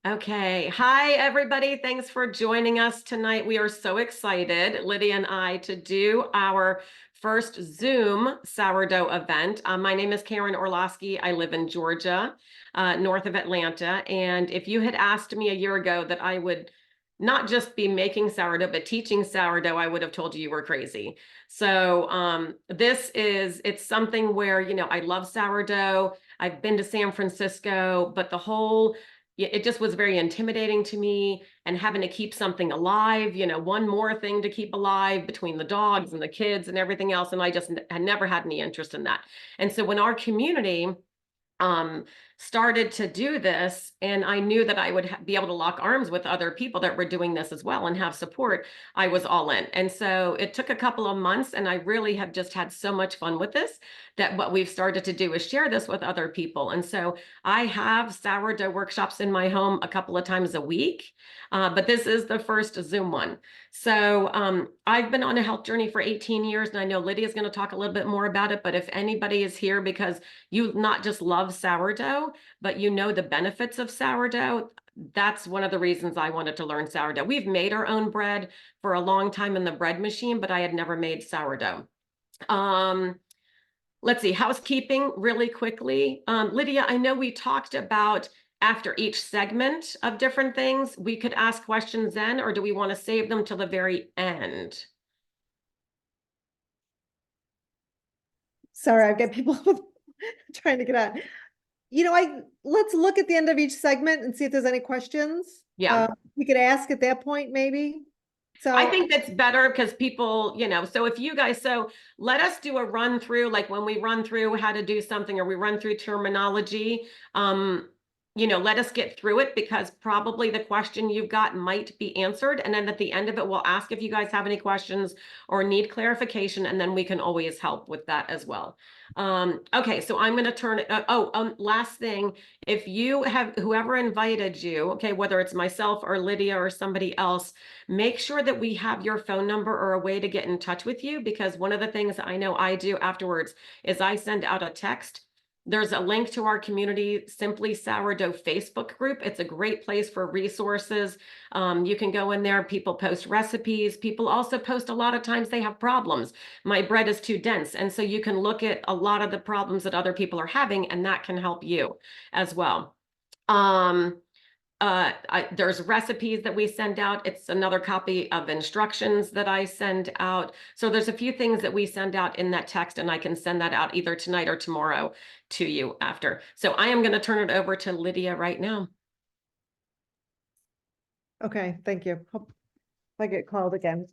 Okay. Hi, everybody. Thanks for joining us tonight. We are so excited, Lydia and I, to do our first Zoom sourdough event. My name is Karen Orlowski. I live in Georgia, north of Atlanta. And if you had asked me a year ago that I would not just be making sourdough, but teaching sourdough, I would have told you were crazy. So it's something where, I love sourdough. I've been to San Francisco, but it just was very intimidating to me, and having to keep something alive, one more thing to keep alive between the dogs and the kids and everything else. And I just had never had any interest in that. And so when our community um, started to do this, and I knew that I would be able to lock arms with other people that were doing this as well and have support, I was all in. And so it took a couple of months, and I really have just had so much fun with this that what we've started to do is share this with other people. And so I have sourdough workshops in my home a couple of times a week, but this is the first Zoom one. So I've been on a health journey for 18 years, and I know Lydia is going to talk a little bit more about it. But if anybody is here because you not just love sourdough, but you know the benefits of sourdough, that's one of the reasons I wanted to learn sourdough. We've made our own bread for a long time in the bread machine, but I had never made sourdough. Let's see, housekeeping really quickly. Lydia, I know we talked about after each segment of different things, we could ask questions then, or do we want to save them till the very end? Sorry, I've got people trying to get on. Let's look at the end of each segment and see if there's any questions. Yeah. We could ask at that point, maybe. So I think that's better because people, so if you guys, so let us do a run through, like when we run through how to do something or we run through terminology, let us get through it, because probably the question you've got might be answered. And then at the end of it, we'll ask if you guys have any questions or need clarification, and then we can always help with that as well. Okay, so I'm going to turn it. Last thing, if you have whoever invited you, okay, whether it's myself or Lydia or somebody else, make sure that we have your phone number or a way to get in touch with you, because one of the things I know I do afterwards is I send out a text. There's a link to our community Simply Sourdough Facebook group. It's a great place for resources. You can go in there. People post recipes. People also post a lot of times they have problems. My bread is too dense. And so you can look at a lot of the problems that other people are having, and that can help you as well. There's recipes that we send out. It's another copy of instructions that I send out. So there's a few things that we send out in that text, and I can send that out either tonight or tomorrow to you after. So I am going to turn it over to Lydia right now. Okay, thank you. Hope I get called again.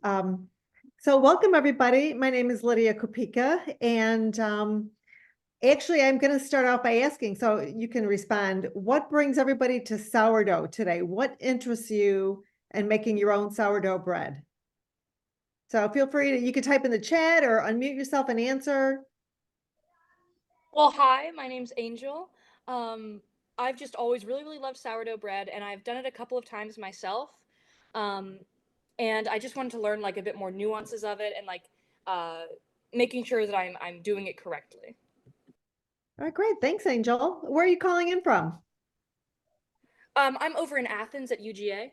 So welcome everybody. My name is Lydia Kopika, and actually, I'm going to start out by asking, so you can respond, what brings everybody to sourdough today? What interests you in making your own sourdough bread? So feel free to, you can type in the chat or unmute yourself and answer. Well, hi, my name's Angel. I've just always really loved sourdough bread, and I've done it a couple of times myself. And I just wanted to learn like a bit more nuances of it, and like making sure that I'm doing it correctly. All right, great. Thanks, Angel. Where are you calling in from? I'm over in Athens at UGA.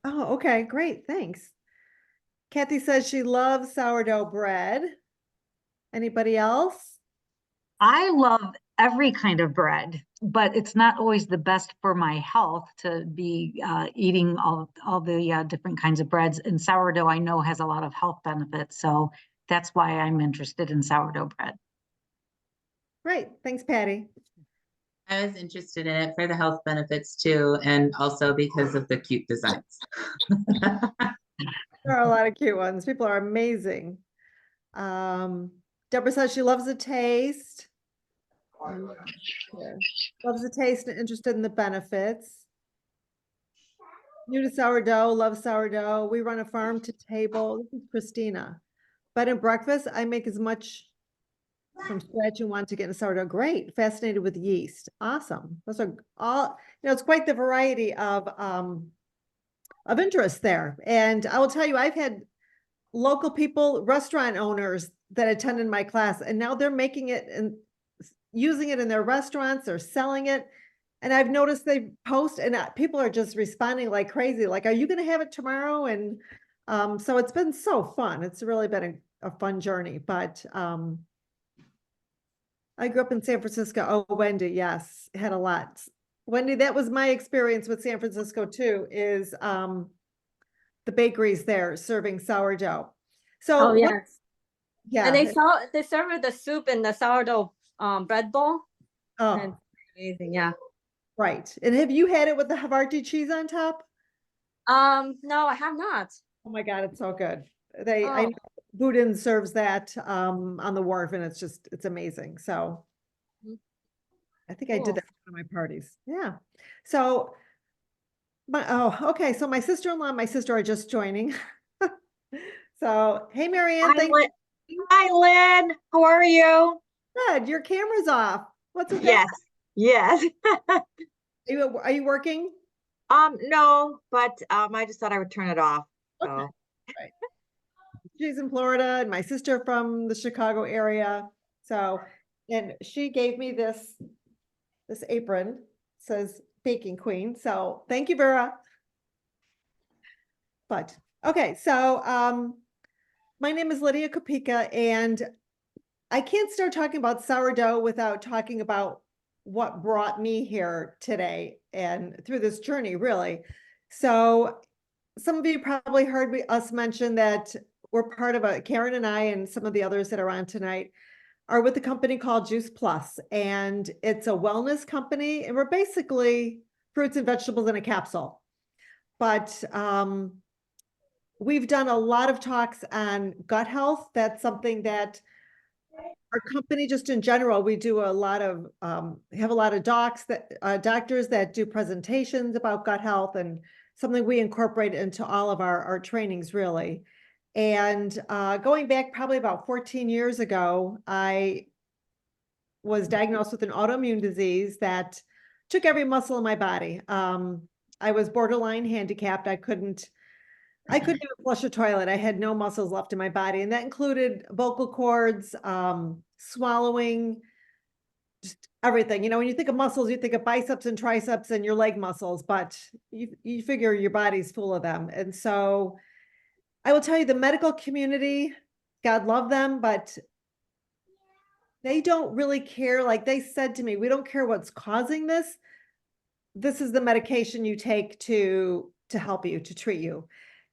Oh, okay, great. Thanks. Kathy says she loves sourdough bread. Anybody else? I love every kind of bread, but it's not always the best for my health to be eating all the different kinds of breads. And sourdough, I know, has a lot of health benefits. So that's why I'm interested in sourdough bread. Great. Thanks, Patty. I was interested in it for the health benefits too, and also because of the cute designs. There are a lot of cute ones. People are amazing. Deborah says she loves the taste. Loves the taste and interested in the benefits. New to sourdough, love sourdough. We run a farm to table. This is Christina. Bed and breakfast, I make as much from scratch you want to get in sourdough. Great. Fascinated with yeast. Awesome. Those are all, it's quite the variety of interest there. And I will tell you, I've had local people, restaurant owners that attended my class, and now they're making it and using it in their restaurants or selling it. And I've noticed they post and people are just responding like crazy, like, are you going to have it tomorrow? And so it's been so fun. It's really been a fun journey, but I grew up in San Francisco. Oh, Wendy, yes, had a lot. Wendy, that was my experience with San Francisco too, is the bakeries there serving sourdough. So Oh, what, yes. yeah. And they serve the soup in the sourdough bread bowl. And Oh, it's amazing, yeah. right. And have you had it with the Havarti cheese on top? No, I have not. Oh my God, it's so good. I Oh. know Boudin serves that on the wharf and it's amazing. So Mhm. I think I did Cool. that at one of my parties. Yeah. So okay. So my sister-in-law and my sister are just joining. So, hey, Marianne, Hi, thank Lynn. you. Hi, Lynn. How are you? Good. Your camera's off. What's with that? Yes, yes. Are you working? No, but I just thought I would turn it off. So Right. She's in Florida and my sister from the Chicago area. So, and she gave me this apron, says Baking Queen. So thank you, Vera. But okay, so my name is Lydia Kopika, and I can't start talking about sourdough without talking about what brought me here today and through this journey, really. So some of you probably heard us mention that we're part of Karen and I and some of the others that are on tonight are with a company called Juice Plus, and it's a wellness company, and we're basically fruits and vegetables in a capsule. But we've done a lot of talks on gut health. That's something that our company, just in general, we do a lot of have a lot of doctors that do presentations about gut health, and something we incorporate into all of our trainings, really. And going back probably about 14 years ago, I was diagnosed with an autoimmune disease that took every muscle in my body. I was borderline handicapped. I couldn't even flush a toilet. I had no muscles left in my body, and that included vocal cords, swallowing, just everything. You know, when you think of muscles, you think of biceps and triceps and your leg muscles, but you figure your body's full of them. And so I will tell you, the medical community, God love them, but they don't really care. Like they said to me, we don't care what's causing this. This is the medication you take to help you, to treat you.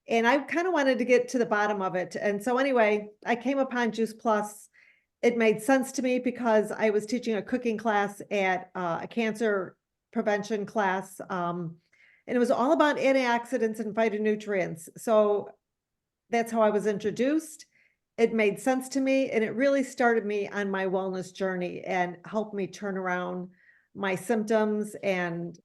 And I kind of wanted to get to the bottom of it. And so anyway, I came upon Juice Plus. It made sense to me because I was teaching a cooking class at a cancer prevention class. And it was all about antioxidants and phytonutrients. So that's how I was introduced. It made sense to me, and it really started me on my wellness journey and helped me turn around my symptoms. And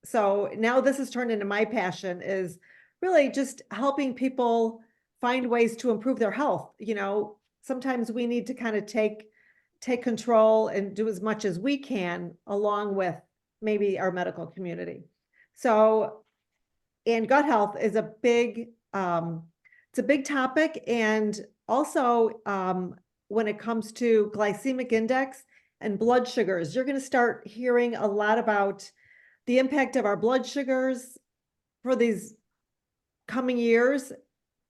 so now this has turned into my passion, is really just helping people find ways to improve their health. You know, sometimes we need to kind of take control and do as much as we can along with maybe our medical community. So, and gut health is a big, it's a big topic. And also, when it comes to glycemic index and blood sugars, you're going to start hearing a lot about the impact of our blood sugars for these coming years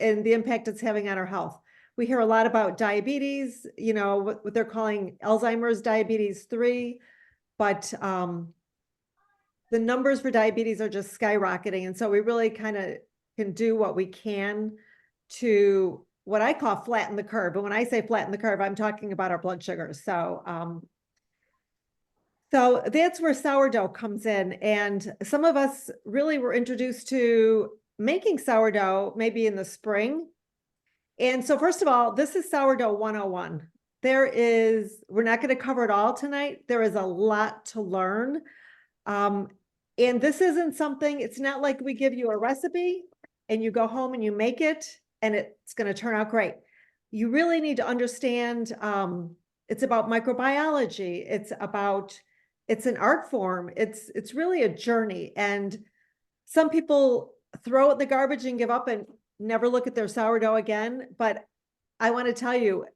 and the impact it's having on our health. We hear a lot about diabetes, you know, what they're calling Alzheimer's diabetes 3, but the numbers for diabetes are just skyrocketing. And so we really kind of can do what we can to what I call flatten the curve. But when I say flatten the curve, I'm talking about our blood sugars. So so that's where sourdough comes in. And some of us really were introduced to making sourdough maybe in the spring. And so first of all, this is sourdough 101. We're not going to cover it all tonight. There is a lot to learn. And this isn't something, it's not like we give you a recipe and you go home and you make it and it's going to turn out great. You really need to understand, it's about microbiology. It's an art form. It's really a journey. And some people throw it in the garbage and give up and never look at their sourdough again. But I want to tell you,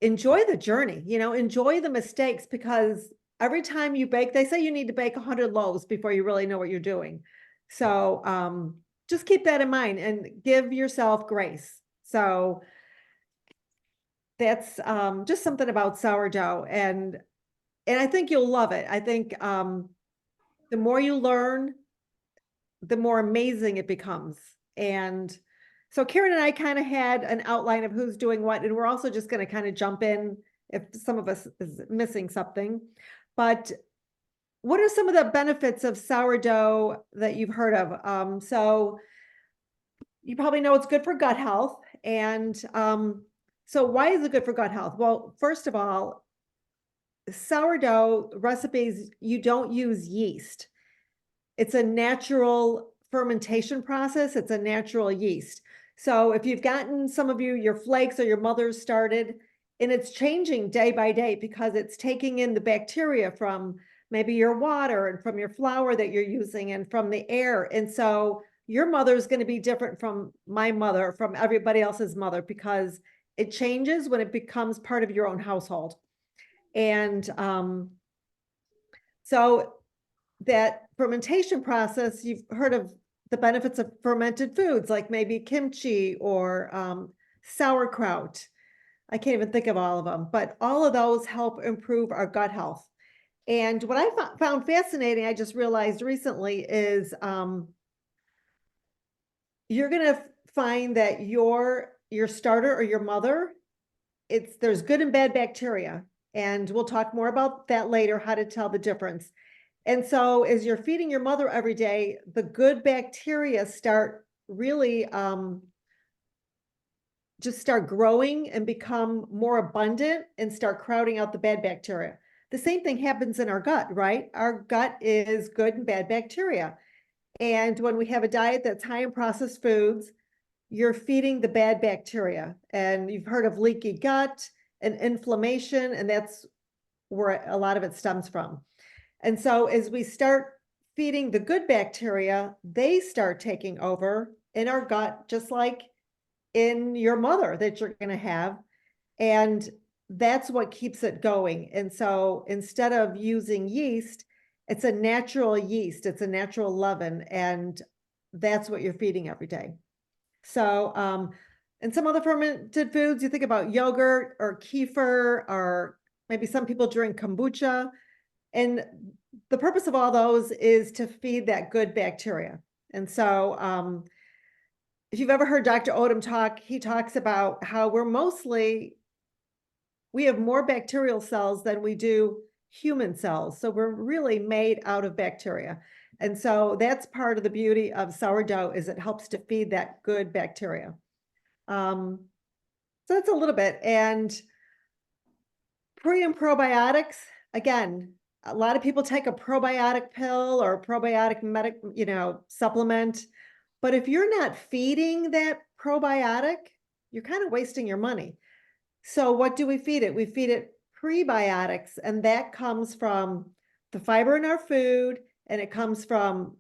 enjoy the journey, enjoy the mistakes, because every time you bake, they say you need to bake 100 loaves before you really know what you're doing. So just keep that in mind and give yourself grace. So that's just something about sourdough, and I think you'll love it. I think the more you learn, the more amazing it becomes. And so Karen and I kind of had an outline of who's doing what, and we're also just going to kind of jump in if some of us is missing something. But what are some of the benefits of sourdough that you've heard of? So you probably know it's good for gut health. And so why is it good for gut health? Well, first of all, sourdough recipes, you don't use yeast. It's a natural fermentation process. It's a natural yeast. So if you've gotten some of your flakes or your mother's started, and it's changing day by day because it's taking in the bacteria from maybe your water and from your flour that you're using and from the air. And so your mother is going to be different from my mother, from everybody else's mother, because it changes when it becomes part of your own household. And so that fermentation process, you've heard of the benefits of fermented foods, like maybe kimchi or sauerkraut. I can't even think of all of them, but all of those help improve our gut health. And what I found fascinating, I just realized recently, is you're going to find that your starter or your mother, there's good and bad bacteria. And we'll talk more about that later, how to tell the difference. And so as you're feeding your mother every day, the good bacteria start really just start growing and become more abundant and start crowding out the bad bacteria. The same thing happens in our gut, right? Our gut is good and bad bacteria. And when we have a diet that's high in processed foods, you're feeding the bad bacteria. And you've heard of leaky gut and inflammation, and that's where a lot of it stems from. And so as we start feeding the good bacteria, they start taking over in our gut, just like in your mother that you're going to have. And that's what keeps it going. And so instead of using yeast, it's a natural yeast, it's a natural leaven, and that's what you're feeding every day. So, and some other fermented foods, you think about yogurt or kefir, or maybe some people drink kombucha. And the purpose of all those is to feed that good bacteria. And so if you've ever heard Dr. Odom talk, he talks about how we have more bacterial cells than we do human cells. So we're really made out of bacteria. And so that's part of the beauty of sourdough, is it helps to feed that good bacteria. So that's a little bit. And pre and probiotics, again, a lot of people take a probiotic pill or a probiotic supplement. But if you're not feeding that probiotic, you're kind of wasting your money. So what do we feed it? We feed it prebiotics, and that comes from the fiber in our food, and it comes from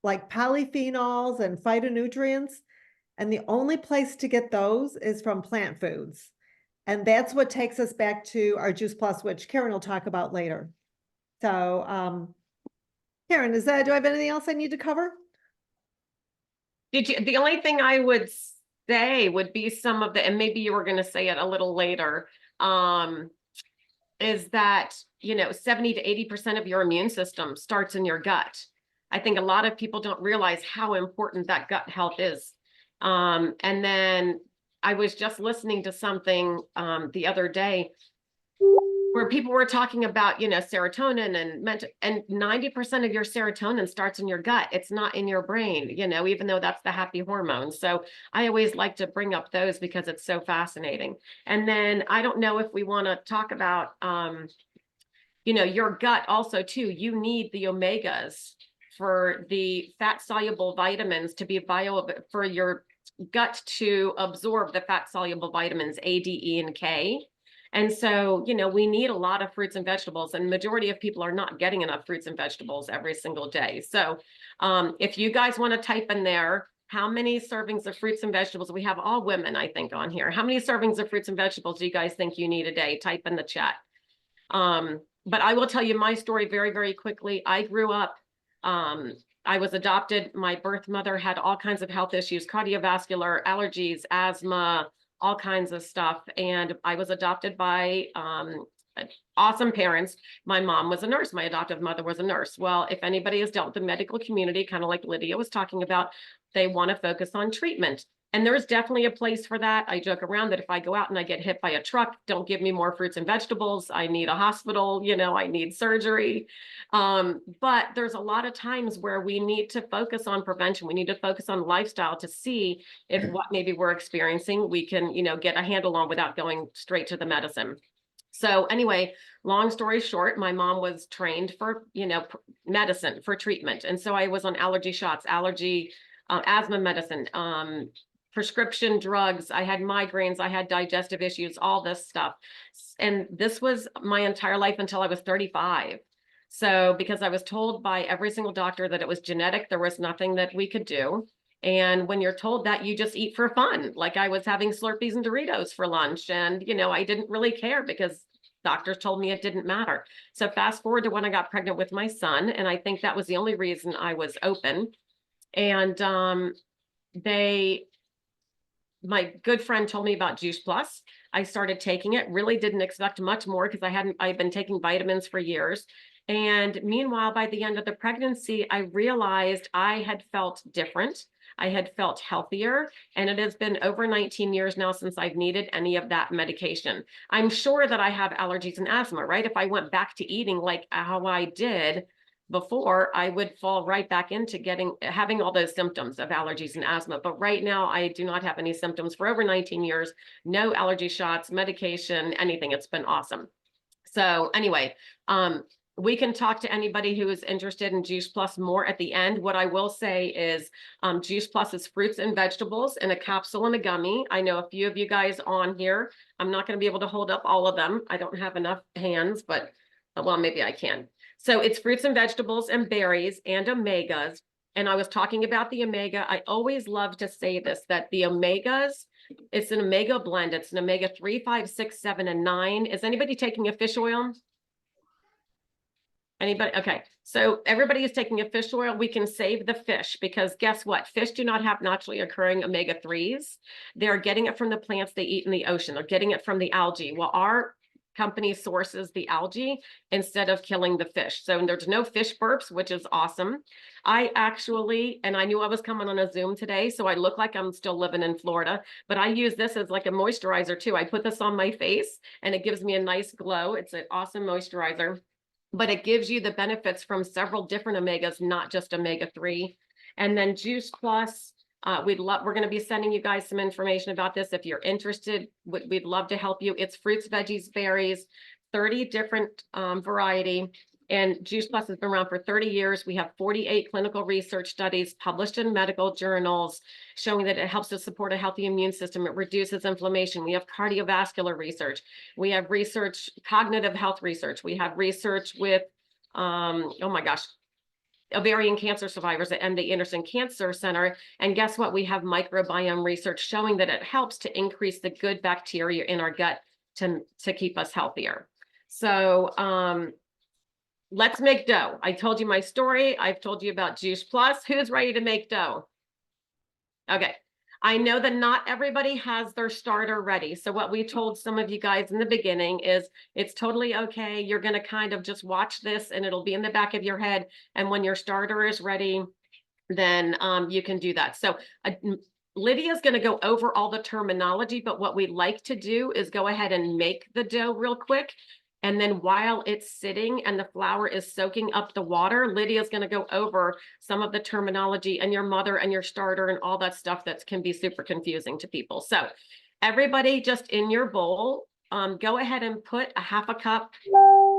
like polyphenols and phytonutrients. And the only place to get those is from plant foods. And that's what takes us back to our Juice Plus, which Karen will talk about later. So Karen, do I have anything else I need to cover? The only thing I would say would be some of the, and maybe you were going to say it a little later, is that, 70 to 80% of your immune system starts in your gut. I think a lot of people don't realize how important that gut health is. And then I was just listening to something the other day where people were talking about, serotonin and 90% of your serotonin starts in your gut. It's not in your brain, even though that's the happy hormone. So I always like to bring up those because it's so fascinating. And then I don't know if we want to talk about, your gut also too. You need the omegas for the fat soluble vitamins to be viable for your gut to absorb the fat soluble vitamins A, D, E, and K. And so, we need a lot of fruits and vegetables, and majority of people are not getting enough fruits and vegetables every single day. So if you guys want to type in there, how many servings of fruits and vegetables? We have all women, I think, on here. How many servings of fruits and vegetables do you guys think you need a day? Type in the chat. But I will tell you my story very, very quickly. I grew up, I was adopted. My birth mother had all kinds of health issues, cardiovascular, allergies, asthma, all kinds of stuff. And I was adopted by awesome parents. My mom was a nurse. My adoptive mother was a nurse. Well, if anybody has dealt with the medical community, kind of like Lydia was talking about, they want to focus on treatment. And there's definitely a place for that. I joke around that if I go out and I get hit by a truck, don't give me more fruits and vegetables. I need a hospital, you know, I need surgery. But there's a lot of times where we need to focus on prevention. We need to focus on lifestyle to see if what maybe we're experiencing, we can, you know, get a handle on without going straight to the medicine. So anyway, long story short, my mom was trained for, you know, medicine for treatment. And so I was on allergy shots, asthma medicine, prescription drugs. I had migraines, I had digestive issues, all this stuff. And this was my entire life until I was 35. So because I was told by every single doctor that it was genetic, there was nothing that we could do. And when you're told that, you just eat for fun. Like I was having Slurpees and Doritos for lunch. And, you know, I didn't really care because doctors told me it didn't matter. So fast forward to when I got pregnant with my son. And I think that was the only reason I was open. And my good friend told me about Juice Plus. I started taking it, really didn't expect much more because I've been taking vitamins for years. And meanwhile, by the end of the pregnancy, I realized I had felt different. I had felt healthier, and it has been over 19 years now since I've needed any of that medication. I'm sure that I have allergies and asthma, right? If I went back to eating like how I did before, I would fall right back into having all those symptoms of allergies and asthma. But right now, I do not have any symptoms for over 19 years, no allergy shots, medication, anything. It's been awesome. So anyway, we can talk to anybody who is interested in Juice Plus more at the end. What I will say is Juice Plus is fruits and vegetables in a capsule and a gummy. I know a few of you guys on here. I'm not going to be able to hold up all of them. I don't have enough hands, but well, maybe I can. So it's fruits and vegetables and berries and omegas. And I was talking about the omega. I always love to say this, that the omegas, it's an omega blend. It's an omega 3, 5, 6, 7, and 9. Is anybody taking a fish oil? Anybody? Okay. So everybody is taking a fish oil. We can save the fish because guess what? Fish do not have naturally occurring omega 3s. They're getting it from the plants they eat in the ocean. They're getting it from the algae. Well, our company sources the algae instead of killing the fish. So there's no fish burps, which is awesome. I actually, and I knew I was coming on a Zoom today, so I look like I'm still living in Florida, but I use this as like a moisturizer too. I put this on my face and it gives me a nice glow. It's an awesome moisturizer, but it gives you the benefits from several different omegas, not just omega 3. And then Juice Plus, we're going to be sending you guys some information about this. If you're interested, we'd love to help you. It's fruits, veggies, berries, 30 different variety. And Juice Plus has been around for 30 years. We have 48 clinical research studies published in medical journals showing that it helps to support a healthy immune system. It reduces inflammation. We have cardiovascular research. We have research, cognitive health research. We have research with, oh my gosh, ovarian cancer survivors at MD Anderson Cancer Center. And guess what? We have microbiome research showing that it helps to increase the good bacteria in our gut to keep us healthier. So let's make dough. I told you my story. I've told you about Juice Plus. Who's ready to make dough? Okay. I know that not everybody has their starter ready. So what we told some of you guys in the beginning is it's totally okay. You're going to kind of just watch this and it'll be in the back of your head. And when your starter is ready, then you can do that. So Lydia's going to go over all the terminology, but what we like to do is go ahead and make the dough real quick. And then while it's sitting and the flour is soaking up the water, Lydia's going to go over some of the terminology and your mother and your starter and all that stuff that can be super confusing to people. So everybody just in your bowl, go ahead and put a half a cup.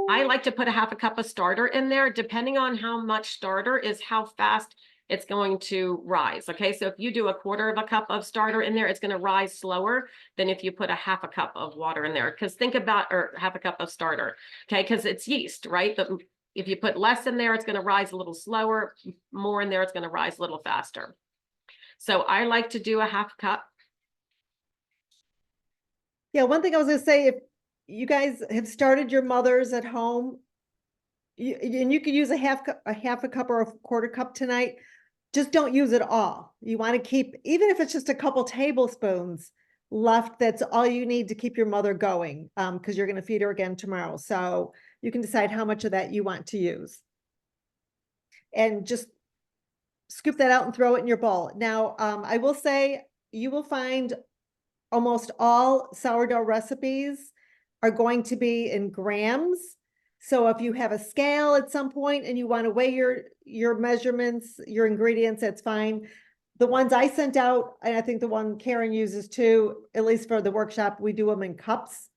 I like to put a half a cup of starter in there. Depending on how much starter is how fast it's going to rise. Okay, so if you do a quarter of a cup of starter in there, it's going to rise slower than if you put a half a cup of water in there. Because think about, or half a cup of starter, okay, because it's yeast, right? But if you put less in there, it's going to rise a little slower. More in there, it's going to rise a little faster. So I like to do a half cup. Yeah, one thing I was gonna say, if you guys have started your mothers at home, and you could use a half a cup or a quarter cup tonight, just don't use it all. You want to keep, even if it's just a couple tablespoons left, that's all you need to keep your mother going, because you're going to feed her again tomorrow. So you can decide how much of that you want to use. And just scoop that out and throw it in your bowl. Now, I will say you will find almost all sourdough recipes are going to be in grams. So if you have a scale at some point and you want to weigh your measurements, your ingredients, that's fine. The ones I sent out, and I think the one Karen uses too, at least for the workshop, we do them in cups.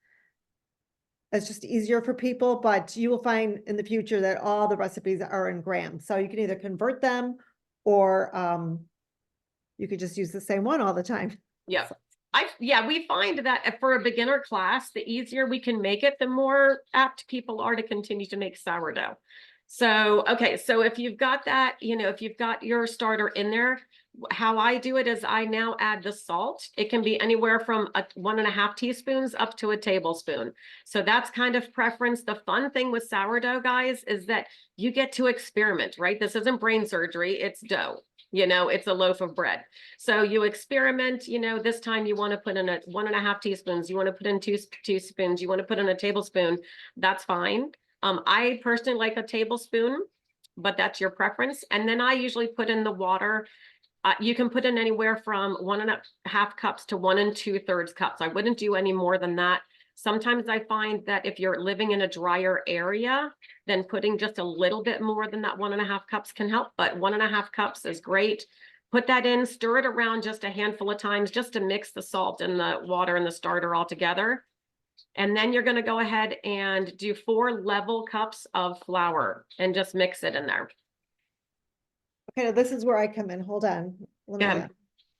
It's just easier for people, but you will find in the future that all the recipes are in grams. So you can either convert them or you could just use the same one all the time. Yeah. We find that for a beginner class, the easier we can make it, the more apt people are to continue to make sourdough. So, okay, so if you've got that, if you've got your starter in there, how I do it is I now add the salt. It can be anywhere from 1.5 teaspoons up to a tablespoon. So that's kind of preference. The fun thing with sourdough, guys, is that you get to experiment, right? This isn't brain surgery, it's dough. It's a loaf of bread. So you experiment, this time you want to put in 1.5 teaspoons, you want to put in two teaspoons, you want to put in a tablespoon, that's fine. I personally like a tablespoon, but that's your preference. And then I usually put in the water. You can put in anywhere from 1.5 cups to 1 2/3 cups. I wouldn't do any more than that. Sometimes I find that if you're living in a drier area, then putting just a little bit more than that 1.5 cups can help, but 1.5 cups is great. Put that in, stir it around just a handful of times just to mix the salt and the water and the starter all together. And then you're going to go ahead and do 4 level cups of flour and just mix it in there. Okay, now this is where I come in. Hold on. Let me Yeah.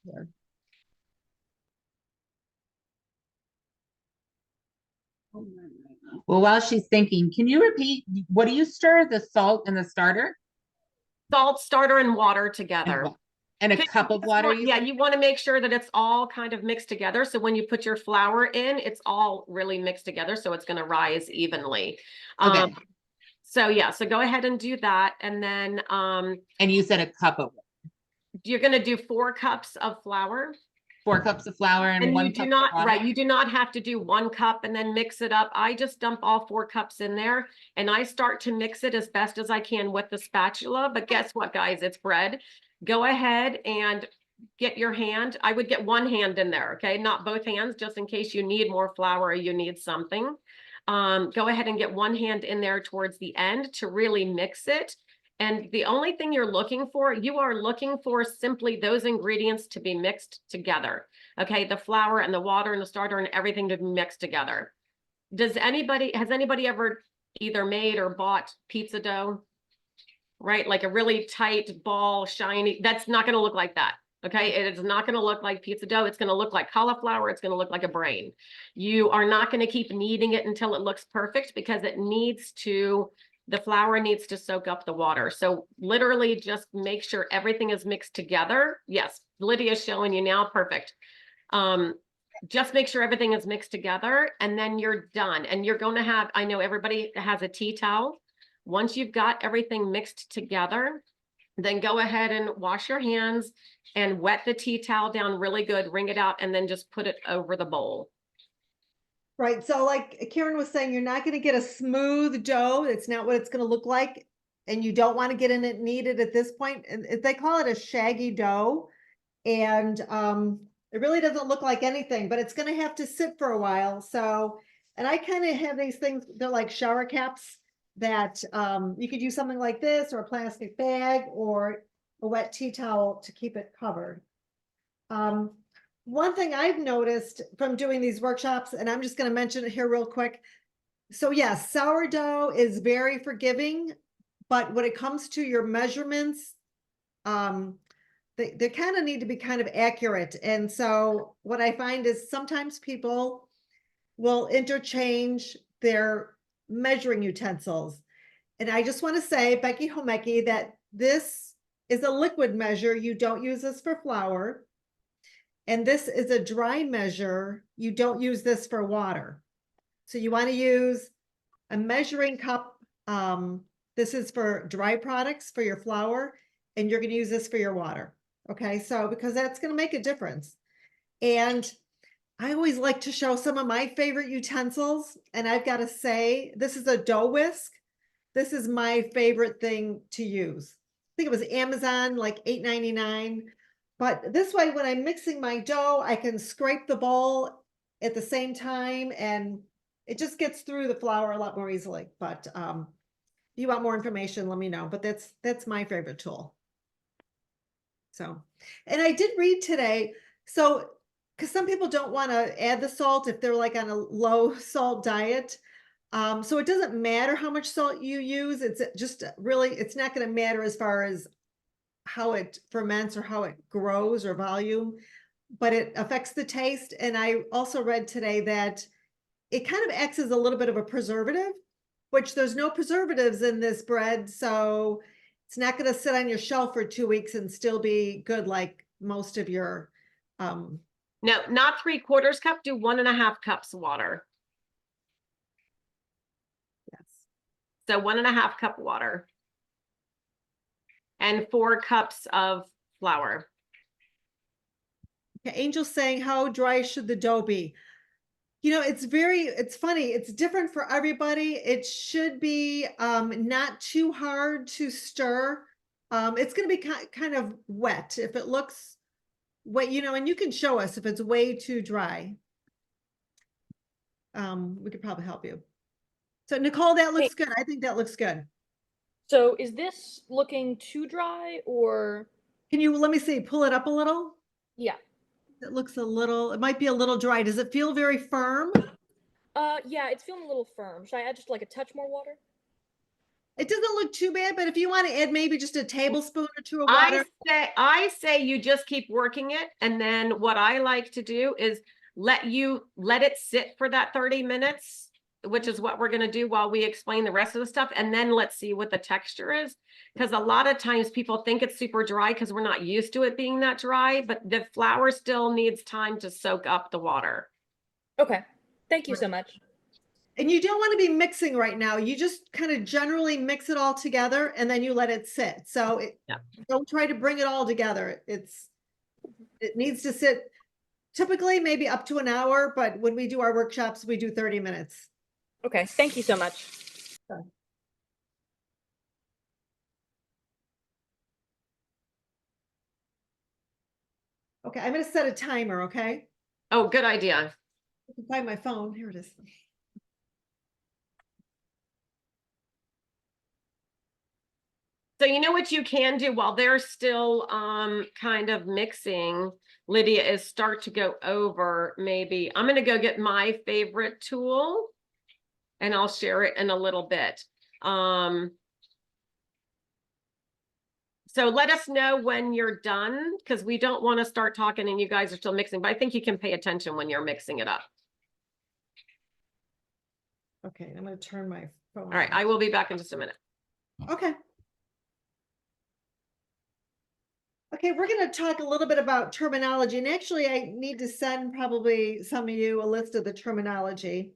here. Well, while she's thinking, can you repeat, what do you stir? The salt and the starter? Salt, starter, and water together. And a cup of water? You want to make sure that it's all kind of mixed together. So when you put your flour in, it's all really mixed together. So it's going to rise evenly. Okay. So go ahead and do that. And then and you said a cup of water. You're going to do 4 cups of flour. 4 cups of flour and 1 cup of water. Right, you do not have to do 1 cup and then mix it up. I just dump all 4 cups in there and I start to mix it as best as I can with the spatula. But guess what, guys? It's bread. Go ahead and get your hand. I would get 1 hand in there, okay? Not both hands, just in case you need more flour or you need something. Go ahead and get 1 hand in there towards the end to really mix it. And the only thing you are looking for simply those ingredients to be mixed together. Okay, the flour and the water and the starter and everything to be mixed together. Has anybody ever either made or bought pizza dough? Right, like a really tight ball, shiny, that's not going to look like that. Okay, it is not going to look like pizza dough. It's going to look like cauliflower. It's going to look like a brain. You are not going to keep kneading it until it looks perfect because the flour needs to soak up the water. So literally just make sure everything is mixed together. Yes, Lydia is showing you now. Perfect. Just make sure everything is mixed together and then you're done. And you're going to have, I know everybody has a tea towel. Once you've got everything mixed together, then go ahead and wash your hands and wet the tea towel down really good, wring it out, and then just put it over the bowl. Right. So like Karen was saying, you're not going to get a smooth dough. It's not what it's going to look like. And you don't want to get in it kneaded at this point. And they call it a shaggy dough. And it really doesn't look like anything, but it's going to have to sit for a while. So, and I kind of have these things, they're like shower caps that you could use something like this or a plastic bag or a wet tea towel to keep it covered. One thing I've noticed from doing these workshops, and I'm just going to mention it here real quick. So yes, sourdough is very forgiving, but when it comes to your measurements, they kind of need to be kind of accurate. And so what I find is sometimes people will interchange their measuring utensils. And I just want to say, Becky Homecki, that this is a liquid measure. You don't use this for flour. And this is a dry measure. You don't use this for water. So you want to use a measuring cup. This is for dry products for your flour, and you're going to use this for your water. Okay, so because that's going to make a difference. And I always like to show some of my favorite utensils, and I've got to say, this is a dough whisk. This is my favorite thing to use. I think it was Amazon, like $8.99. But this way, when I'm mixing my dough, I can scrape the bowl at the same time, and it just gets through the flour a lot more easily. But if you want more information, let me know. But that's my favorite tool. So, and I did read today, so because some people don't want to add the salt if they're like on a low salt diet. So it doesn't matter how much salt you use. It's just really, it's not going to matter as far as how it ferments or how it grows or volume, but it affects the taste. And I also read today that it kind of acts as a little bit of a preservative, which there's no preservatives in this bread. So it's not going to sit on your shelf for 2 weeks and still be good like most of your. No, not 3/4 cup, do 1.5 cups water. Yes. So 1.5 cup water. And 4 cups of flour. Okay, Angel's saying, how dry should the dough be? You know, it's funny. It's different for everybody. It should be not too hard to stir. It's going to be kind of wet. If it looks wet, you know, and you can show us if it's way too dry. We could probably help you. So Nicole, that looks good. I think that looks good. So is this looking too dry or? Can you, let me see, pull it up a little? Yeah. It looks a little, it might be a little dry. Does it feel very firm? Yeah, it's feeling a little firm. Should I add just like a touch more water? It doesn't look too bad, but if you want to add maybe just a tablespoon or two of water. I say you just keep working it. And then what I like to do is let it sit for that 30 minutes, which is what we're going to do while we explain the rest of the stuff. And then let's see what the texture is. Because a lot of times people think it's super dry because we're not used to it being that dry, but the flour still needs time to soak up the water. Okay. Thank you so much. And you don't want to be mixing right now. You just kind of generally mix it all together and then you let it sit. So don't try to bring it all together. It needs to sit typically maybe up to an hour, but when we do our workshops, we do 30 minutes. Okay. Thank you so much. Okay, I'm going to set a timer, okay? Oh, good idea. I can find my phone. Here it is. So you know what you can do while they're still kind of mixing, Lydia, is start to go over maybe. I'm going to go get my favorite tool and I'll share it in a little bit. So let us know when you're done because we don't want to start talking and you guys are still mixing, but I think you can pay attention when you're mixing it up. Okay, I'm going to turn my phone. All right, I will be back in just a minute. Okay. Okay, we're going to talk a little bit about terminology. And actually, I need to send probably some of you a list of the terminology.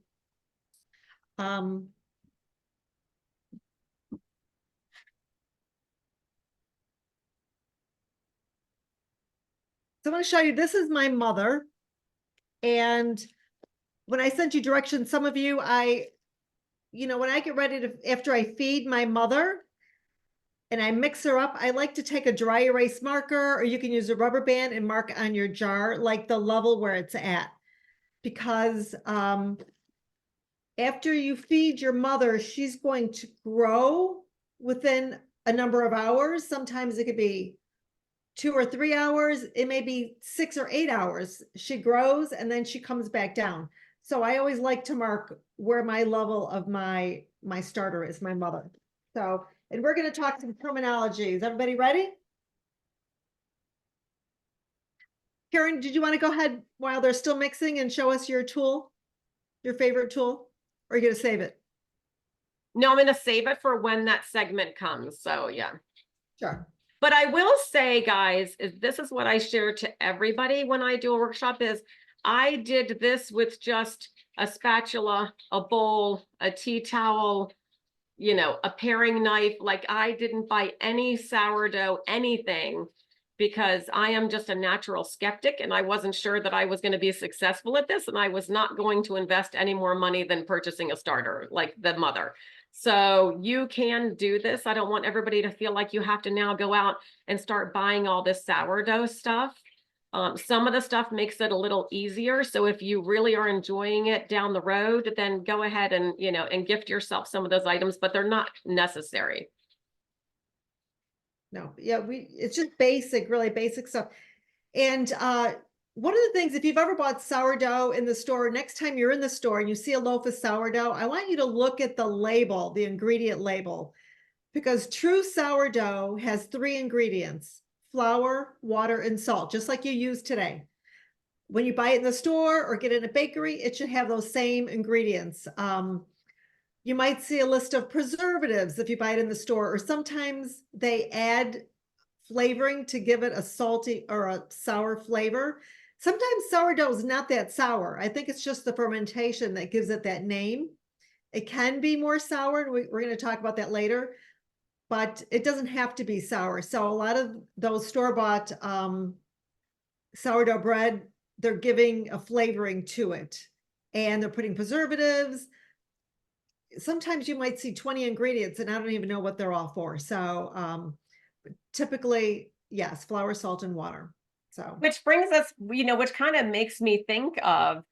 So I'm going to show you, this is my mother. And when I sent you directions, some of you, when I get ready to, after I feed my mother, and I mix her up, I like to take a dry erase marker, or you can use a rubber band and mark on your jar, like the level where it's at. Because after you feed your mother, she's going to grow within a number of hours. Sometimes it could be 2 or 3 hours. It may be 6 or 8 hours. She grows and then she comes back down. So I always like to mark where my level of my starter is, my mother. So, and we're going to talk some terminology. Is everybody ready? Karen, did you want to go ahead while they're still mixing and show us your tool, your favorite tool, or are you going to save it? No, I'm going to save it for when that segment comes. So yeah. Sure. But I will say, guys, this is what I share to everybody when I do a workshop is I did this with just a spatula, a bowl, a tea towel, you know, a paring knife. Like I didn't buy any sourdough, anything, because I am just a natural skeptic and I wasn't sure that I was going to be successful at this. And I was not going to invest any more money than purchasing a starter like the mother. So you can do this. I don't want everybody to feel like you have to now go out and start buying all this sourdough stuff. Some of the stuff makes it a little easier. So if you really are enjoying it down the road, then go ahead and, you know, and gift yourself some of those items, but they're not necessary. No, yeah, it's just basic, really basic stuff. And one of the things, if you've ever bought sourdough in the store, next time you're in the store and you see a loaf of sourdough, I want you to look at the label, the ingredient label, because true sourdough has 3 ingredients: flour, water, and salt, just like you use today. When you buy it in the store or get it in a bakery, it should have those same ingredients. You might see a list of preservatives if you buy it in the store, or sometimes they add flavoring to give it a salty or a sour flavor. Sometimes sourdough is not that sour. I think it's just the fermentation that gives it that name. It can be more sour, and we're going to talk about that later, but it doesn't have to be sour. So a lot of those store-bought sourdough bread, they're giving a flavoring to it, and they're putting preservatives. Sometimes you might see 20 ingredients and I don't even know what they're all for. So typically, yes, flour, salt, and water. So Which brings us, you know, which kind of makes me think of,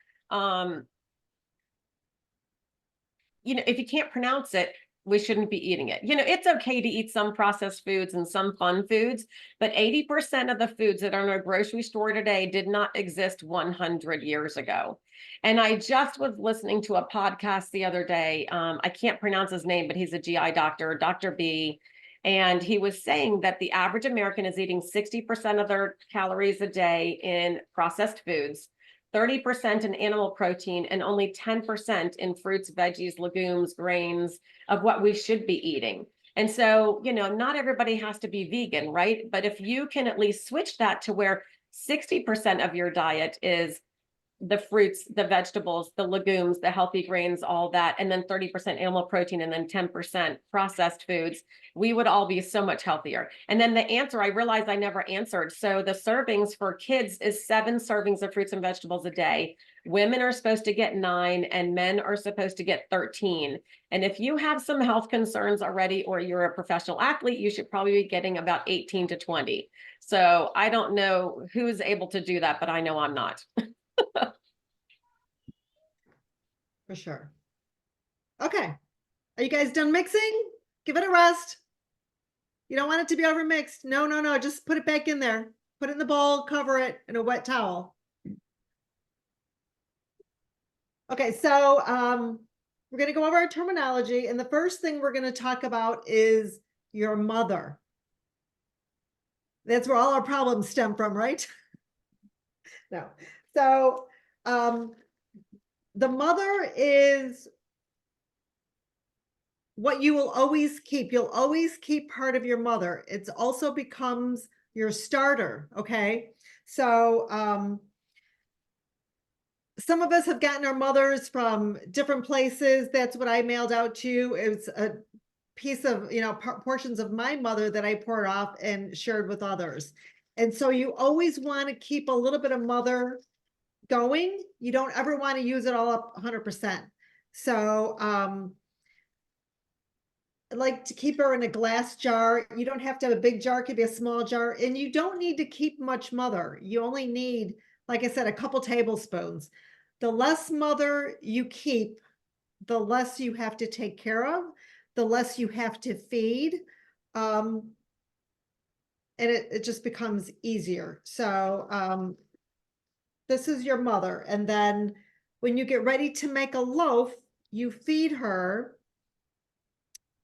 you know, if you can't pronounce it, we shouldn't be eating it. You know, it's okay to eat some processed foods and some fun foods, but 80% of the foods that are in a grocery store today did not exist 100 years ago. And I just was listening to a podcast the other day. I can't pronounce his name, but he's a GI doctor, Dr. B. And he was saying that the average American is eating 60% of their calories a day in processed foods, 30% in animal protein, and only 10% in fruits, veggies, legumes, grains of what we should be eating. And so, you know, not everybody has to be vegan, right? But if you can at least switch that to where 60% of your diet is the fruits, the vegetables, the legumes, the healthy grains, all that, and then 30% animal protein and then 10% processed foods, we would all be so much healthier. And then the answer, I realized I never answered. So the servings for kids is 7 servings of fruits and vegetables a day. Women are supposed to get 9 and men are supposed to get 13. And if you have some health concerns already, or you're a professional athlete, you should probably be getting about 18 to 20. So I don't know who's able to do that, but I know I'm not. for sure. Okay. Are you guys done mixing? Give it a rest. You don't want it to be overmixed. No, no, no. Just put it back in there. Put it in the bowl, cover it in a wet towel. Okay, so we're going to go over our terminology. And the first thing we're going to talk about is your mother. That's where all our problems stem from, right? No. So the mother is what you will always keep. You'll always keep part of your mother. It also becomes your starter, okay? So some of us have gotten our mothers from different places. That's what I mailed out to you. It was a piece of, you know, portions of my mother that I poured off and shared with others. And so you always want to keep a little bit of mother going. You don't ever want to use it all up 100%. So I like to keep her in a glass jar. You don't have to have a big jar, it could be a small jar, and you don't need to keep much mother. You only need, like I said, a couple tablespoons. The less mother you keep, the less you have to take care of, the less you have to feed. And it just becomes easier. So this is your mother. And then when you get ready to make a loaf, you feed her.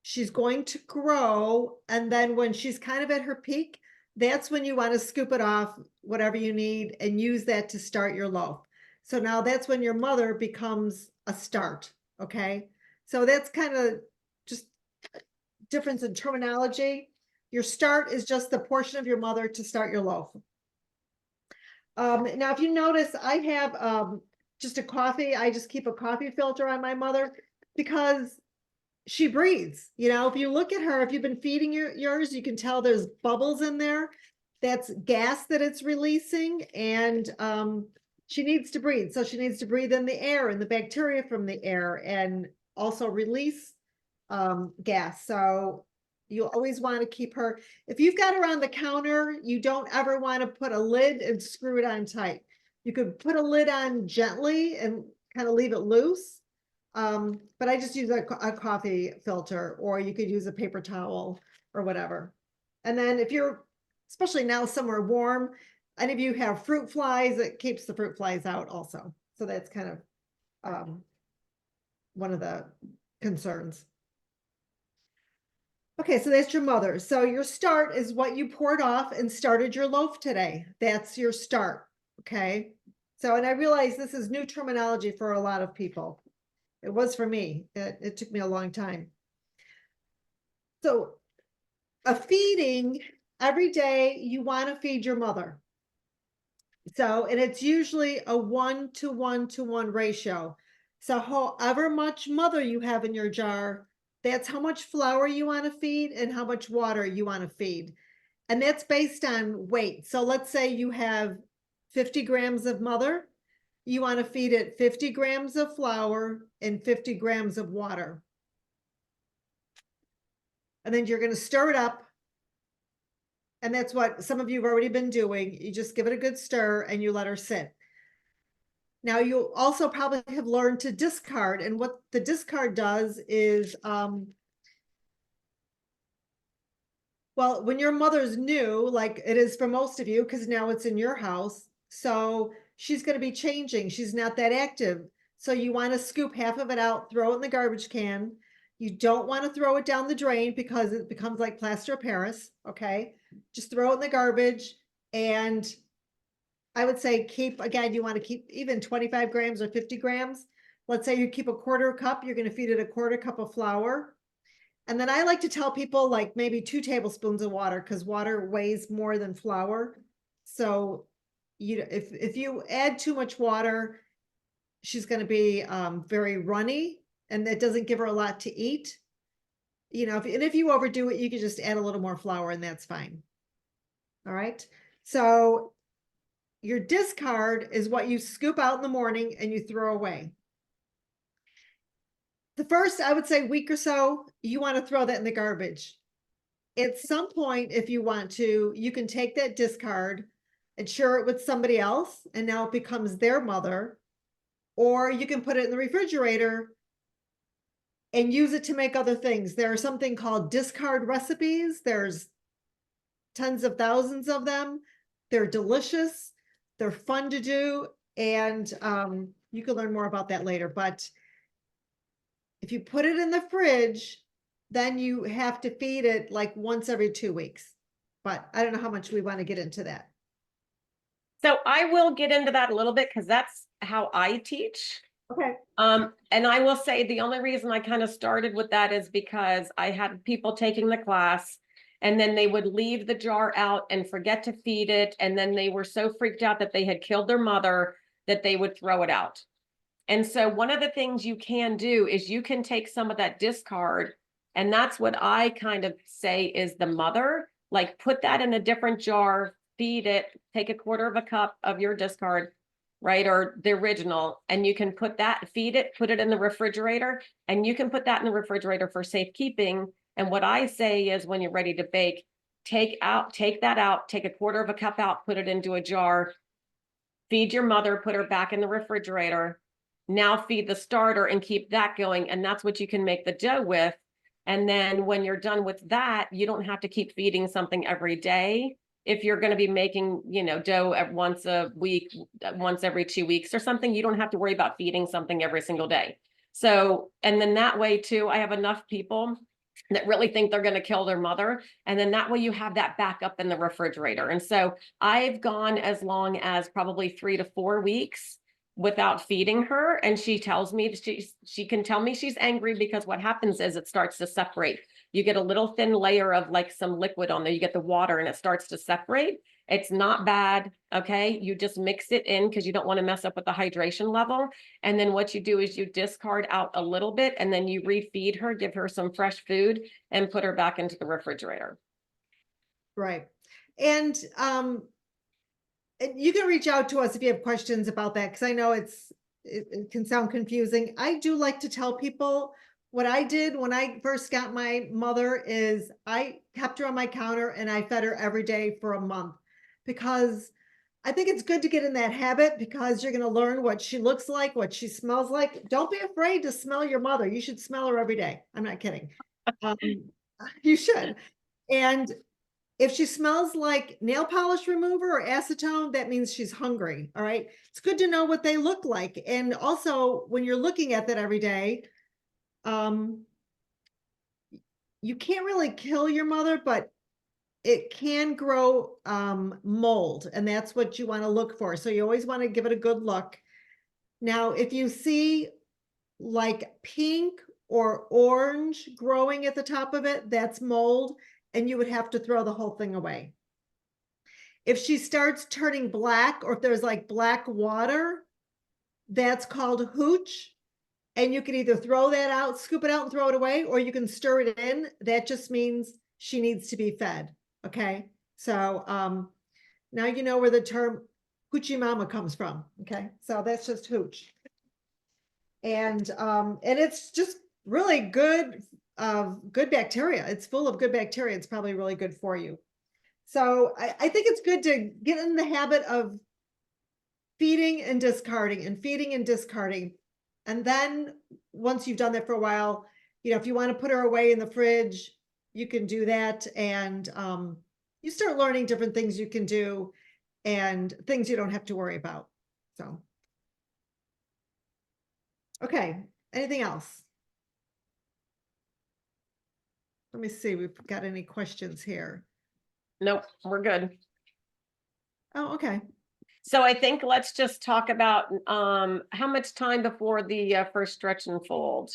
She's going to grow. And then when she's kind of at her peak, that's when you want to scoop it off, whatever you need, and use that to start your loaf. So now that's when your mother becomes a start. Okay. So that's kind of just difference in terminology. Your start is just the portion of your mother to start your loaf. Now, if you notice, I have just a coffee. I just keep a coffee filter on my mother because she breathes. You know, if you look at her, if you've been feeding yours, you can tell there's bubbles in there. That's gas that it's releasing, and she needs to breathe. So she needs to breathe in the air and the bacteria from the air, and also release gas. So you always want to keep her, if you've got her on the counter, you don't ever want to put a lid and screw it on tight. You could put a lid on gently and kind of leave it loose. But I just use a coffee filter, or you could use a paper towel or whatever. And then if you're, especially now somewhere warm, and if you have fruit flies, it keeps the fruit flies out also. So that's kind of one of the concerns. Okay, so that's your mother. So your start is what you poured off and started your loaf today. That's your start, okay? So, and I realize this is new terminology for a lot of people. It was for me. It took me a long time. So a feeding, every day you want to feed your mother. So, and it's usually a 1-to-1-to-1 ratio. So however much mother you have in your jar, that's how much flour you want to feed and how much water you want to feed. And that's based on weight. So let's say you have 50 grams of mother. You want to feed it 50 grams of flour and 50 grams of water. And then you're going to stir it up. And that's what some of you have already been doing. You just give it a good stir and you let her sit. Now you also probably have learned to discard, and what the discard does is, well, when your mother's new, like it is for most of you, because now it's in your house, so she's going to be changing. She's not that active. So you want to scoop half of it out, throw it in the garbage can. You don't want to throw it down the drain because it becomes like plaster of Paris, okay? Just throw it in the garbage, and I would say keep, again, you want to keep even 25 grams or 50 grams. Let's say you keep a quarter cup, you're going to feed it a quarter cup of flour. And then I like to tell people like maybe 2 tablespoons of water, because water weighs more than flour. So if you add too much water, she's going to be very runny, and that doesn't give her a lot to eat. You know, if you overdo it, you can just add a little more flour and that's fine. All right. So your discard is what you scoop out in the morning and you throw away. The first, I would say, week or so, you want to throw that in the garbage. At some point, if you want to, you can take that discard and share it with somebody else, and now it becomes their mother. Or you can put it in the refrigerator and use it to make other things. There are something called discard recipes. There's tens of thousands of them. They're delicious. They're fun to do, and you can learn more about that later. But if you put it in the fridge, then you have to feed it like once every 2 weeks. But I don't know how much we want to get into that. So I will get into that a little bit because that's how I teach. Okay. And I will say the only reason I kind of started with that is because I had people taking the class, and then they would leave the jar out and forget to feed it. And then they were so freaked out that they had killed their mother that they would throw it out. And so one of the things you can do is you can take some of that discard, and that's what I kind of say is the mother, like put that in a different jar, feed it, take a quarter of a cup of your discard, right? Or the original, and you can put that, feed it, put it in the refrigerator, and you can put that in the refrigerator for safekeeping. And what I say is when you're ready to bake, take that out, take a quarter of a cup out, put it into a jar, feed your mother, put her back in the refrigerator. Now feed the starter and keep that going. And that's what you can make the dough with. And then when you're done with that, you don't have to keep feeding something every day. If you're going to be making, dough at once a week, once every 2 weeks or something, you don't have to worry about feeding something every single day. So, and then that way too, I have enough people that really think they're going to kill their mother. And then that way you have that backup in the refrigerator. And so I've gone as long as probably 3 to 4 weeks. without feeding her. And she tells me she can tell me she's angry because what happens is it starts to separate. You get a little thin layer of like some liquid on there. You get the water and it starts to separate. It's not bad. Okay. You just mix it in because you don't want to mess up with the hydration level. And then what you do is you discard out a little bit and then you refeed her, give her some fresh food and put her back into the refrigerator. Right. And you can reach out to us if you have questions about that, because I know it can sound confusing. I do like to tell people what I did when I first got my mother is I kept her on my counter and I fed her every day for a month, because I think it's good to get in that habit, because you're going to learn what she looks like, what she smells like. Don't be afraid to smell your mother. You should smell her every day. I'm not kidding. You should. And if she smells like nail polish remover or acetone, that means she's hungry. All right. It's good to know what they look like. And also when you're looking at that every day, you can't really kill your mother, but it can grow mold, and that's what you want to look for. So you always want to give it a good look. Now, if you see like pink or orange growing at the top of it, that's mold, and you would have to throw the whole thing away. If she starts turning black, or if there's like black water, that's called hooch. And you can either throw that out, scoop it out and throw it away, or you can stir it in. That just means she needs to be fed. Okay. So now you know where the term hoochie mama comes from. Okay. So that's just hooch. And it's just really good, good bacteria. It's full of good bacteria. It's probably really good for you. So I think it's good to get in the habit of feeding and discarding and feeding and discarding. And then once you've done that for a while, you know, if you want to put her away in the fridge, you can do that. And you start learning different things you can do and things you don't have to worry about. So, okay. Anything else? Let me see. We've got any questions here. Nope, we're good. Oh, okay. So I think let's just talk about how much time before the first stretch and fold.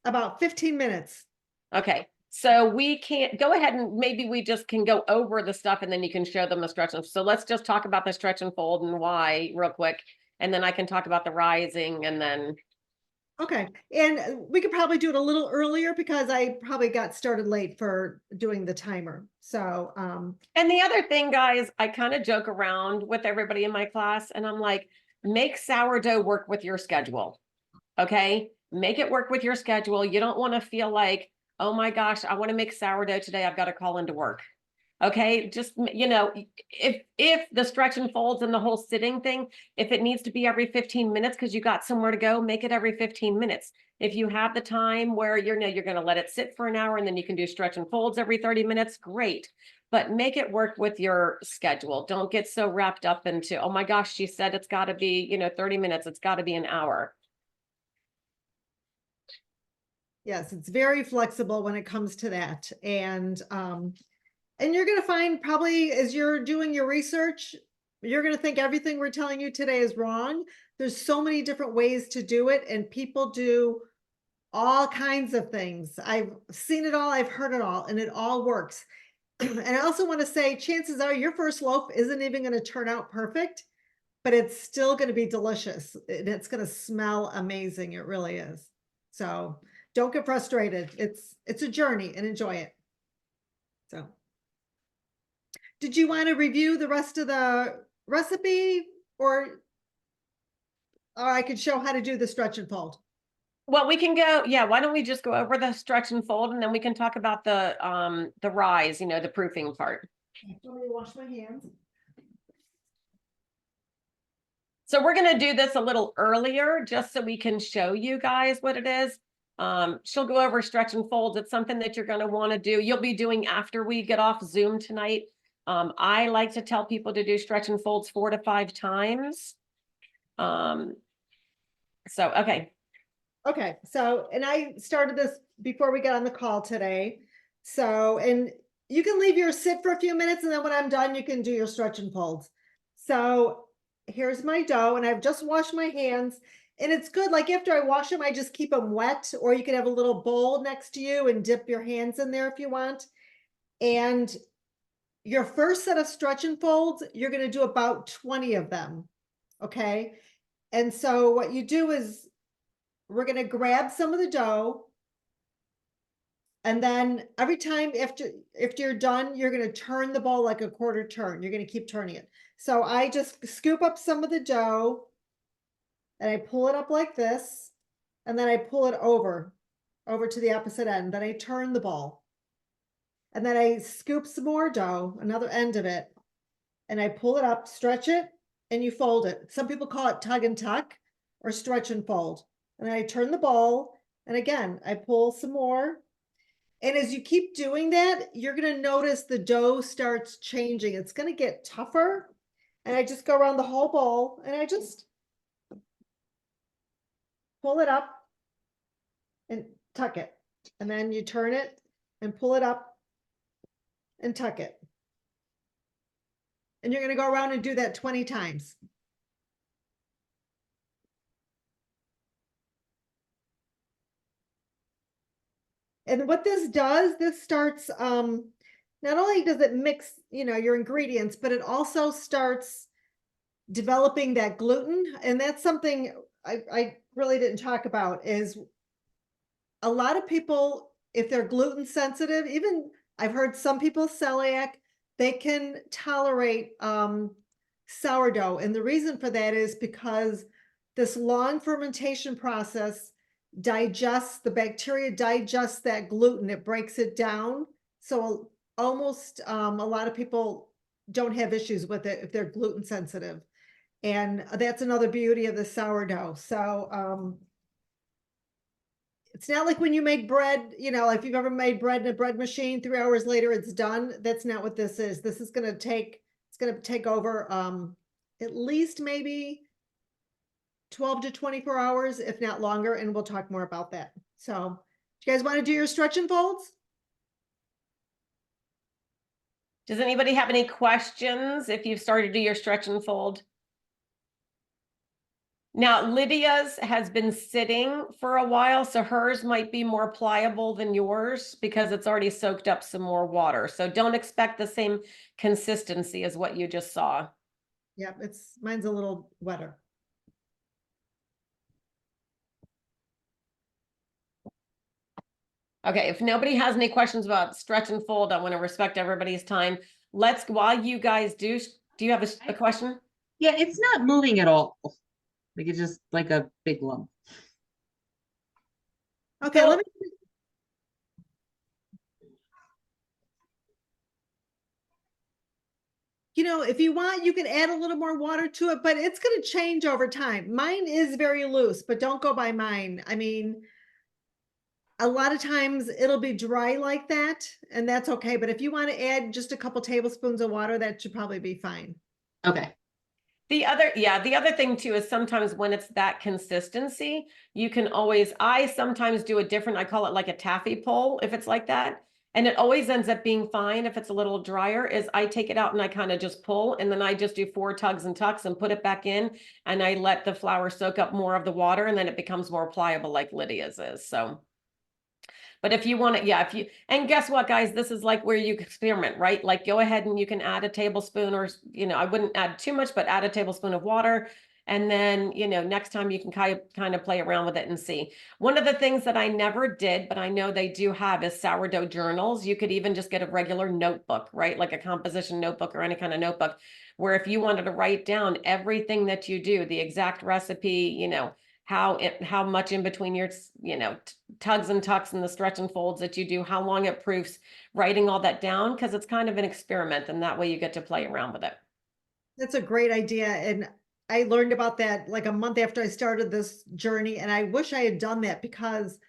About 15 minutes. Okay, so we can't go ahead and maybe we just can go over the stuff and then you can show them the stretch. So let's just talk about the stretch and fold and why real quick. And then I can talk about the rising and then. Okay. And we could probably do it a little earlier because I probably got started late for doing the timer. So, and the other thing, guys, I kind of joke around with everybody in my class and I'm like, make sourdough work with your schedule. Okay. Make it work with your schedule. You don't want to feel like, oh my gosh, I want to make sourdough today. I've got to call into work. Okay. Just, you know, if the stretch and folds and the whole sitting thing, if it needs to be every 15 minutes because you got somewhere to go, make it every 15 minutes. If you have the time where you're going to let it sit for an hour and then you can do stretch and folds every 30 minutes, great. But make it work with your schedule. Don't get so wrapped up into, oh my gosh, she said it's got to be, you know, 30 minutes. It's got to be an hour. yes, it's very flexible when it comes to that. And you're going to find probably as you're doing your research, you're going to think everything we're telling you today is wrong. There's so many different ways to do it, and people do all kinds of things. I've seen it all, I've heard it all, and it all works. And I also want to say, chances are your first loaf isn't even going to turn out perfect, but it's still going to be delicious. And it's going to smell amazing. It really is. So don't get frustrated. It's a journey, and enjoy it. So. Did you want to review the rest of the recipe, or I could show how to do the stretch and fold? Well, we can go, yeah, why don't we just go over the stretch and fold and then we can talk about the rise, you know, the proofing part. Let me wash my hands. So we're going to do this a little earlier just so we can show you guys what it is. She'll go over stretch and folds. It's something that you're going to want to do. You'll be doing after we get off Zoom tonight. I like to tell people to do stretch and folds 4 to 5 times. So, okay. Okay. So, and I started this before we got on the call today. So, and you can leave your sit for a few minutes, and then when I'm done, you can do your stretch and folds. So here's my dough, and I've just washed my hands. And it's good, like after I wash them, I just keep them wet, or you could have a little bowl next to you and dip your hands in there if you want. And your first set of stretch and folds, you're going to do about 20 of them. Okay. And so what you do is we're going to grab some of the dough. And then every time after you're done, you're going to turn the bowl like a quarter turn. You're going to keep turning it. So I just scoop up some of the dough and I pull it up like this. And then I pull it over to the opposite end. Then I turn the ball. And then I scoop some more dough, another end of it, and I pull it up, stretch it, and you fold it. Some people call it tug and tuck or stretch and fold. And then I turn the ball, and again, I pull some more. And as you keep doing that, you're going to notice the dough starts changing. It's going to get tougher. And I just go around the whole bowl, and I just pull it up and tuck it. And then you turn it and pull it up and tuck it. And you're going to go around and do that 20 times. And what this does, this starts, not only does it mix, your ingredients, but it also starts developing that gluten. And that's something I really didn't talk about, is a lot of people, if they're gluten sensitive, even I've heard some people celiac, they can tolerate sourdough. And the reason for that is because this long fermentation process the bacteria digests that gluten, it breaks it down. So almost a lot of people don't have issues with it if they're gluten sensitive. And that's another beauty of the sourdough. So it's not like when you make bread, if you've ever made bread in a bread machine, 3 hours later it's done. That's not what this is. This is going to take over at least maybe 12 to 24 hours, if not longer. And we'll talk more about that. So do you guys want to do your stretch and folds? Does anybody have any questions if you've started to do your stretch and fold? Now, Lydia's has been sitting for a while, so hers might be more pliable than yours because it's already soaked up some more water. So don't expect the same consistency as what you just saw. Yeah, mine's a little wetter. Okay, if nobody has any questions about stretch and fold, I want to respect everybody's time. While you guys do you have a question? Yeah, it's not moving at all. Like it's just like a big lump. Okay, So- let me. If you want, you can add a little more water to it, but it's going to change over time. Mine is very loose, but don't go by mine. I mean, a lot of times it'll be dry like that, and that's okay. But if you want to add just a couple tablespoons of water, that should probably be fine. Okay. The other thing too is sometimes when it's that consistency, you can I sometimes do a different, I call it like a taffy pull if it's like that. And it always ends up being fine if it's a little drier, is I take it out and I kind of just pull, and then I just do 4 tugs and tucks and put it back in, and I let the flour soak up more of the water, and then it becomes more pliable like Lydia's is. So. But if you want it, and guess what, guys, this is like where you experiment, right? Like go ahead and you can add a tablespoon, or, I wouldn't add too much, but add a tablespoon of water. And then, next time you can kind of play around with it and see. One of the things that I never did, but I know they do have, is sourdough journals. You could even just get a regular notebook, right? Like a composition notebook or any kind of notebook, where if you wanted to write down everything that you do, the exact recipe, how much in between your, tugs and tucks and the stretch and folds that you do, how long it proofs, writing all that down, because it's kind of an experiment, and that way you get to play around with it. That's a great idea. And I learned about that like a month after I started this journey. And I wish I had done that, because,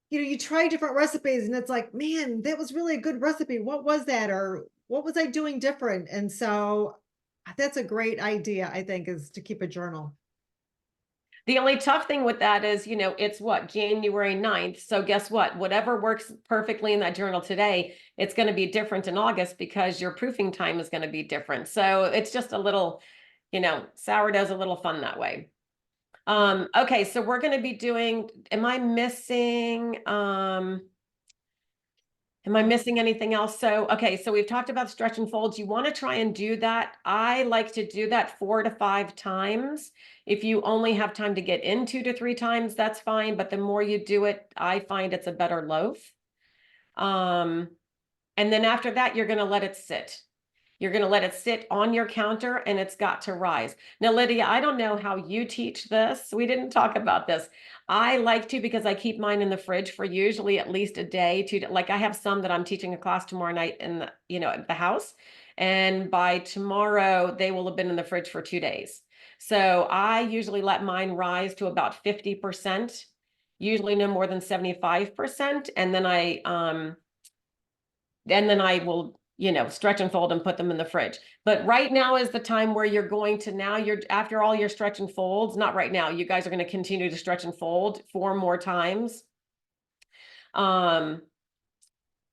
you try different recipes and it's like, man, that was really a good recipe. What was that? Or what was I doing different? And so that's a great idea, I think, is to keep a journal. The only tough thing with that is, it's January 9th. So guess what? Whatever works perfectly in that journal today, it's going to be different in August because your proofing time is going to be different. So it's just a little, you know, sourdough's a little fun that way. Okay, so we're going to be doing, am I missing anything else? So, okay, so we've talked about stretch and folds. You want to try and do that. I like to do that 4 to 5 times. If you only have time to get in 2 to 3 times, that's fine. But the more you do it, I find it's a better loaf. And then after that, you're going to let it sit. You're going to let it sit on your counter and it's got to rise. Now, Lydia, I don't know how you teach this. We didn't talk about this. I like to because I keep mine in the fridge for usually at least a day to like I have some that I'm teaching a class tomorrow night in the, you know, at the house. And by tomorrow, they will have been in the fridge for 2 days. So I usually let mine rise to about 50%, usually no more than 75%. And then I will, you know, stretch and fold and put them in the fridge. But right now is the time where you're going to now you're after all your stretch and folds, not right now, you guys are going to continue to stretch and fold 4 more times.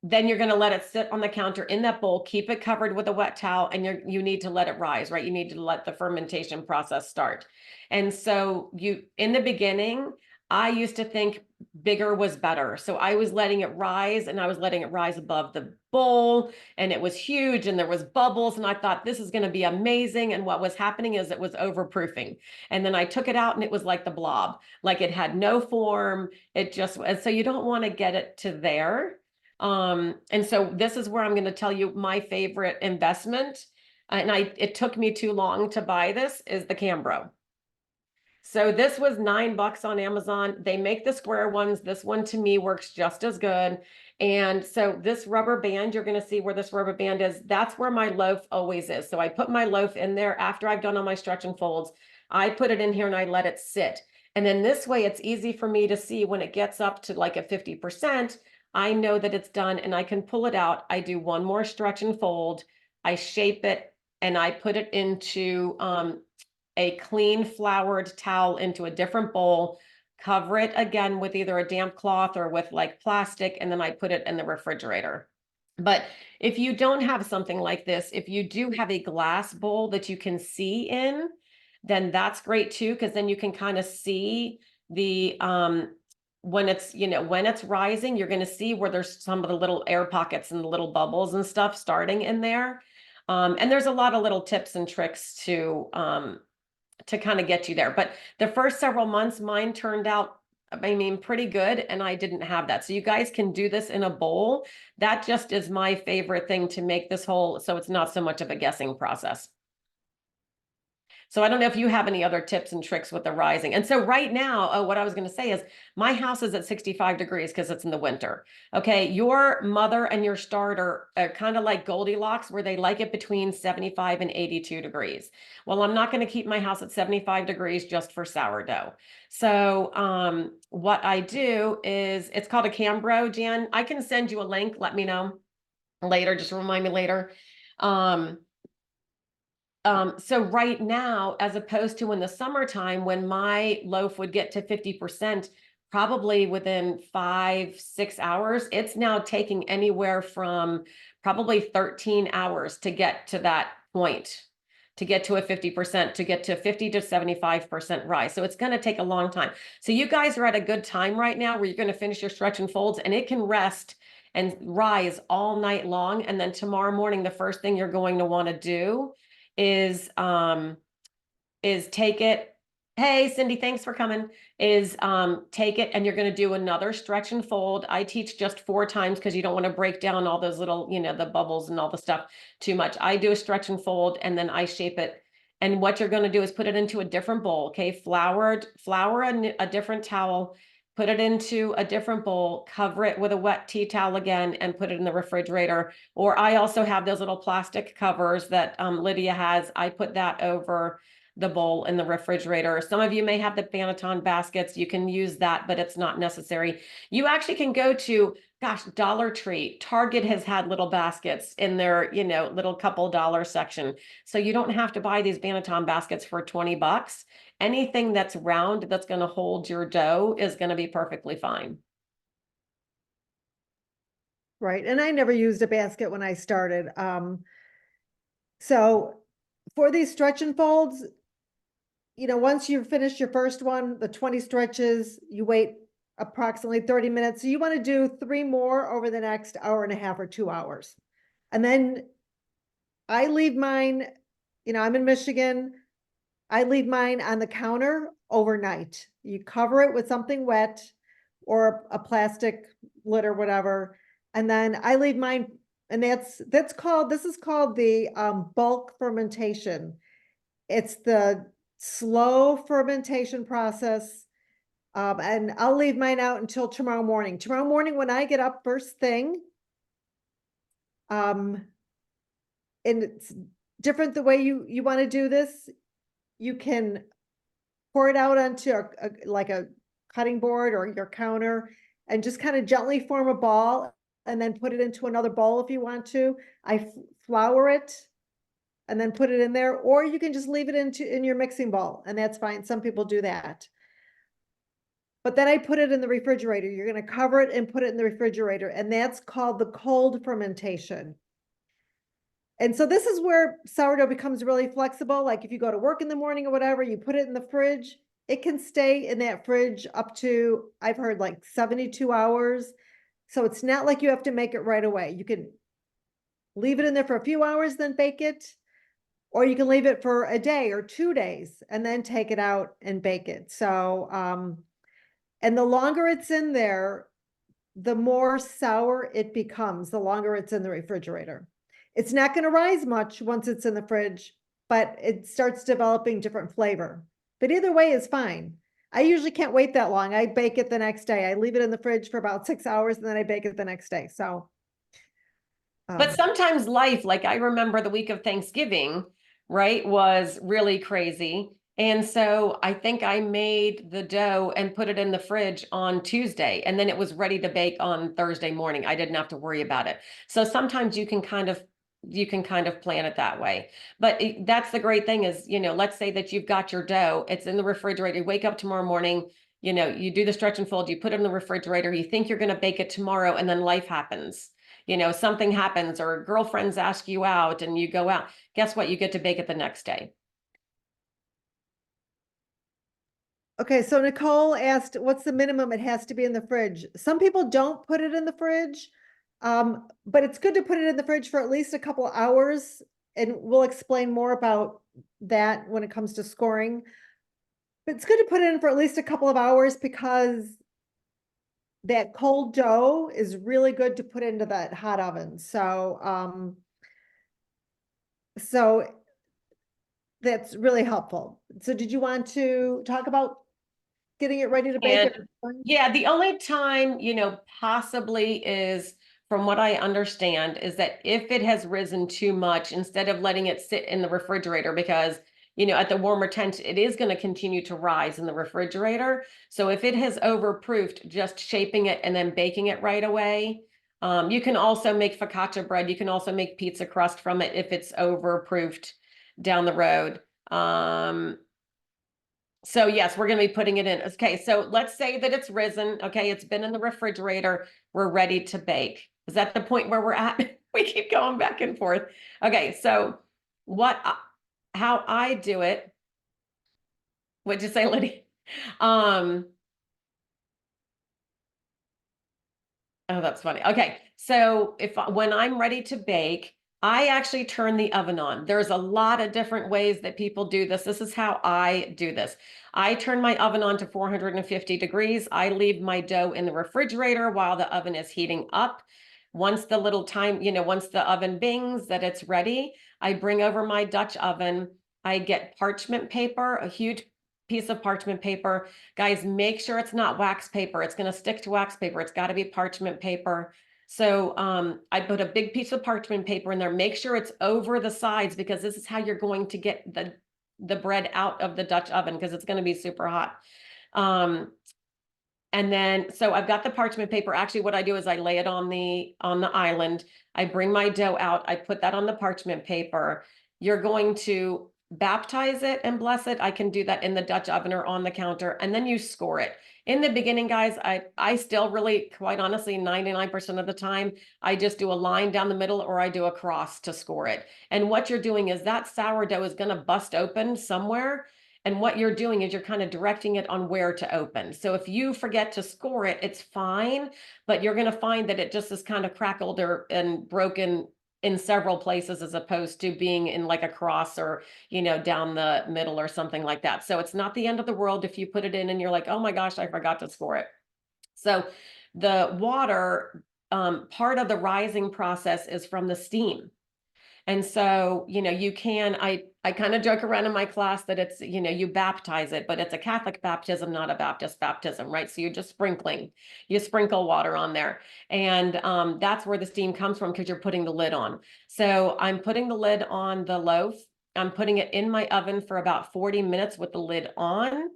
Then you're going to let it sit on the counter in that bowl, keep it covered with a wet towel, and you need to let it rise, right? You need to let the fermentation process start. And so in the beginning, I used to think bigger was better. So I was letting it rise and I was letting it rise above the bowl and it was huge and there was bubbles and I thought this is going to be amazing. And what was happening is it was overproofing. And then I took it out and it was like the blob, like it had no form. It just, and so you don't want to get it to there. And so this is where I'm going to tell you my favorite investment. And it took me too long to buy this is the Cambro. So this was $9 on Amazon. They make the square ones. This one to me works just as good. And so this rubber band, you're going to see where this rubber band is. That's where my loaf always is. So I put my loaf in there after I've done all my stretch and folds. I put it in here and I let it sit. And then this way it's easy for me to see when it gets up to like a 50%, I know that it's done and I can pull it out. I do one more stretch and fold. I shape it and I put it into a clean floured towel into a different bowl, cover it again with either a damp cloth or with like plastic, and then I put it in the refrigerator. But if you don't have something like this, if you do have a glass bowl that you can see in, then that's great too, because then you can kind of see the when it's, you know, when it's rising, you're going to see where there's some of the little air pockets and the little bubbles and stuff starting in there. And there's a lot of little tips and tricks to kind of get you there. But the first several months, mine turned out, I mean, pretty good. And I didn't have that. So you guys can do this in a bowl. That just is my favorite thing to make this whole, so it's not so much of a guessing process. So I don't know if you have any other tips and tricks with the rising. And so right now, what I was going to say is my house is at 65 degrees because it's in the winter. Okay. Your mother and your starter are kind of like Goldilocks where they like it between 75 and 82 degrees. Well, I'm not going to keep my house at 75 degrees just for sourdough. So what I do is it's called a Cambro, Jan. I can send you a link. Let me know later. Just remind me later. So right now, as opposed to in the summertime, when my loaf would get to 50%, probably within 5-6 hours, it's now taking anywhere from probably 13 hours to get to that point, to get to a 50%, to get to 50 to 75% rise. So it's going to take a long time. So you guys are at a good time right now where you're going to finish your stretch and folds and it can rest and rise all night long. And then tomorrow morning, the first thing you're going to want to do is take it. Hey, Cindy, thanks for coming. Take it and you're going to do another stretch and fold. I teach just 4 times because you don't want to break down all those little, you know, the bubbles and all the stuff too much. I do a stretch and fold and then I shape it. And what you're going to do is put it into a different bowl. Okay. Flour a different towel, put it into a different bowl, cover it with a wet tea towel again, and put it in the refrigerator. Or I also have those little plastic covers that Lydia has. I put that over the bowl in the refrigerator. Some of you may have the Banneton baskets. You can use that, but it's not necessary. You actually can go to, gosh, Dollar Tree. Target has had little baskets in their, you know, little couple dollar section. So you don't have to buy these Banneton baskets for $20. Anything that's round that's going to hold your dough is going to be perfectly fine. Right. And I never used a basket when I started. So for these stretch and folds, once you've finished your first one, the 20 stretches, you wait approximately 30 minutes. So you want to do 3 more over the next hour and a half or 2 hours. And then I leave mine, I'm in Michigan. I leave mine on the counter overnight. You cover it with something wet or a plastic lid or whatever. And then I leave mine, and this is called the bulk fermentation. It's the slow fermentation process. And I'll leave mine out until tomorrow morning. Tomorrow morning, when I get up first thing, and it's different the way you want to do this. You can pour it out onto like a cutting board or your counter and just kind of gently form a ball and then put it into another bowl if you want to. I flour it and then put it in there, or you can just leave it in your mixing bowl, and that's fine. Some people do that. But then I put it in the refrigerator. You're going to cover it and put it in the refrigerator, and that's called the cold fermentation. And so this is where sourdough becomes really flexible. Like if you go to work in the morning or whatever, you put it in the fridge, it can stay in that fridge up to, I've heard, like 72 hours. So it's not like you have to make it right away. You can leave it in there for a few hours, then bake it, or you can leave it for a day or 2 days and then take it out and bake it. So, and the longer it's in there, the more sour it becomes, the longer it's in the refrigerator. It's not going to rise much once it's in the fridge, but it starts developing different flavor. But either way is fine. I usually can't wait that long. I bake it the next day. I leave it in the fridge for about 6 hours and then I bake it the next day. So. But sometimes life, like I remember the week of Thanksgiving, right, was really crazy. And so I think I made the dough and put it in the fridge on Tuesday, and then it was ready to bake on Thursday morning. I didn't have to worry about it. So sometimes you can kind of plan it that way. But that's the great thing is, let's say that you've got your dough, it's in the refrigerator, you wake up tomorrow morning, you do the stretch and fold, you put it in the refrigerator, you think you're going to bake it tomorrow, and then life happens. Something happens or girlfriends ask you out and you go out. Guess what? You get to bake it the next day. Okay, so Nicole asked, what's the minimum it has to be in the fridge? Some people don't put it in the fridge, but it's good to put it in the fridge for at least a couple hours, and we'll explain more about that when it comes to scoring. But it's good to put it in for at least a couple of hours because that cold dough is really good to put into that hot oven. So, so that's really helpful. So did you want to talk about getting it ready to bake? Yeah, the only time, possibly is, from what I understand, is that if it has risen too much, instead of letting it sit in the refrigerator, because at the warmer temps, it is going to continue to rise in the refrigerator. So if it has overproofed, just shaping it and then baking it right away. You can also make focaccia bread. You can also make pizza crust from it if it's overproofed down the road. So yes, we're going to be putting it in. Okay, so let's say that it's risen. Okay, it's been in the refrigerator. We're ready to bake. Is that the point where we're at? We keep going back and forth. Okay, so how I do it. What'd you say, Lydia? Oh, that's funny. Okay, so when I'm ready to bake, I actually turn the oven on. There's a lot of different ways that people do this. This is how I do this. I turn my oven on to 450 degrees. I leave my dough in the refrigerator while the oven is heating up. Once the once the oven bings that it's ready, I bring over my Dutch oven. I get parchment paper, a huge piece of parchment paper. Guys, make sure it's not wax paper. It's going to stick to wax paper. It's got to be parchment paper. So I put a big piece of parchment paper in there. Make sure it's over the sides, because this is how you're going to get the bread out of the Dutch oven, because it's going to be super hot. And then, so I've got the parchment paper. Actually, what I do is I lay it on the island. I bring my dough out. I put that on the parchment paper. You're going to baptize it and bless it, I can do that in the Dutch oven or on the counter, and then you score it. In the beginning, guys, I still really, quite honestly, 99% of the time, I just do a line down the middle or I do a cross to score it. And what you're doing is that sourdough is going to bust open somewhere. And what you're doing is you're kind of directing it on where to open. So if you forget to score it, it's fine, but you're going to find that it just is kind of crackled or and broken in several places as opposed to being in like a cross or, you know, down the middle or something like that. So it's not the end of the world if you put it in and you're like, oh my gosh, I forgot to score it. So the water, part of the rising process is from the steam. And so, you know, you can, I kind of joke around in my class that it's, you know, you baptize it, but it's a Catholic baptism, not a Baptist baptism, right? So you're just sprinkling, you sprinkle water on there. And that's where the steam comes from because you're putting the lid on. So I'm putting the lid on the loaf. I'm putting it in my oven for about 40 minutes with the lid on.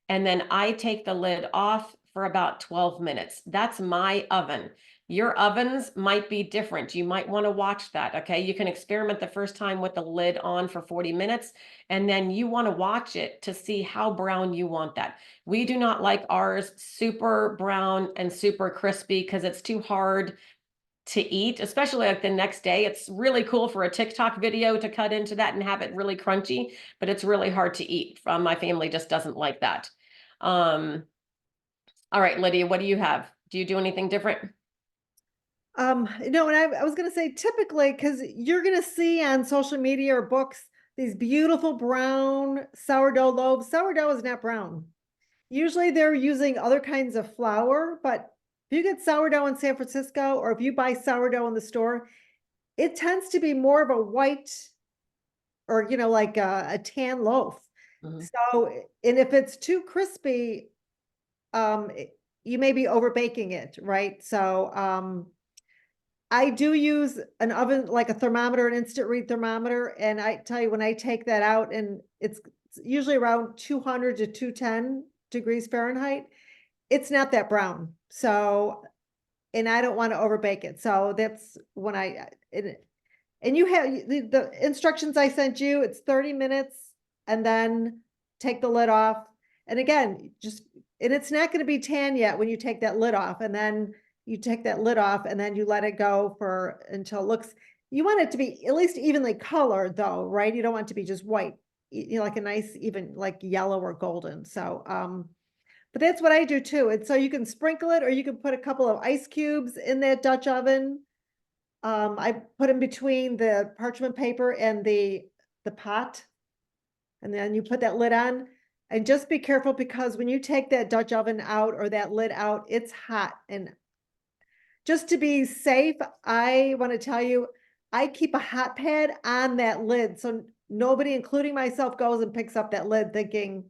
And then I take the lid off for about 12 minutes. That's my oven. Your ovens might be different. You might want to watch that, okay? You can experiment the first time with the lid on for 40 minutes, and then you want to watch it to see how brown you want that. We do not like ours super brown and super crispy because it's too hard to eat, especially like the next day. It's really cool for a TikTok video to cut into that and have it really crunchy, but it's really hard to eat. My family just doesn't like that. All right, Lydia, what do you have? Do you do anything different? No, and I was gonna say typically, because you're gonna see on social media or books these beautiful brown sourdough loaves. Sourdough is not brown. Usually they're using other kinds of flour, but if you get sourdough in San Francisco or if you buy sourdough in the store, it tends to be more of a white or, you know, like a tan loaf. Mhm. So, and if it's too crispy, you may be over baking it, right? So, I do use an oven, like a thermometer, an instant read thermometer. And I tell you, when I take that out and it's usually around 200 to 210 degrees Fahrenheit, it's not that brown. So, and I don't want to overbake it. So that's when and you have the instructions I sent you, it's 30 minutes and then take the lid off. And again, and it's not going to be tan yet when you take that lid off. And then you take that lid off and then you let it go until it looks, you want it to be at least evenly colored though, right? You don't want it to be just white, you know, like a nice, even like yellow or golden. So, but that's what I do too. And so you can sprinkle it or you can put a couple of ice cubes in that Dutch oven. I put them between the parchment paper and the pot. And then you put that lid on and just be careful because when you take that Dutch oven out or that lid out, it's hot. And just to be safe, I want to tell you, I keep a hot pad on that lid. So nobody, including myself, goes and picks up that lid thinking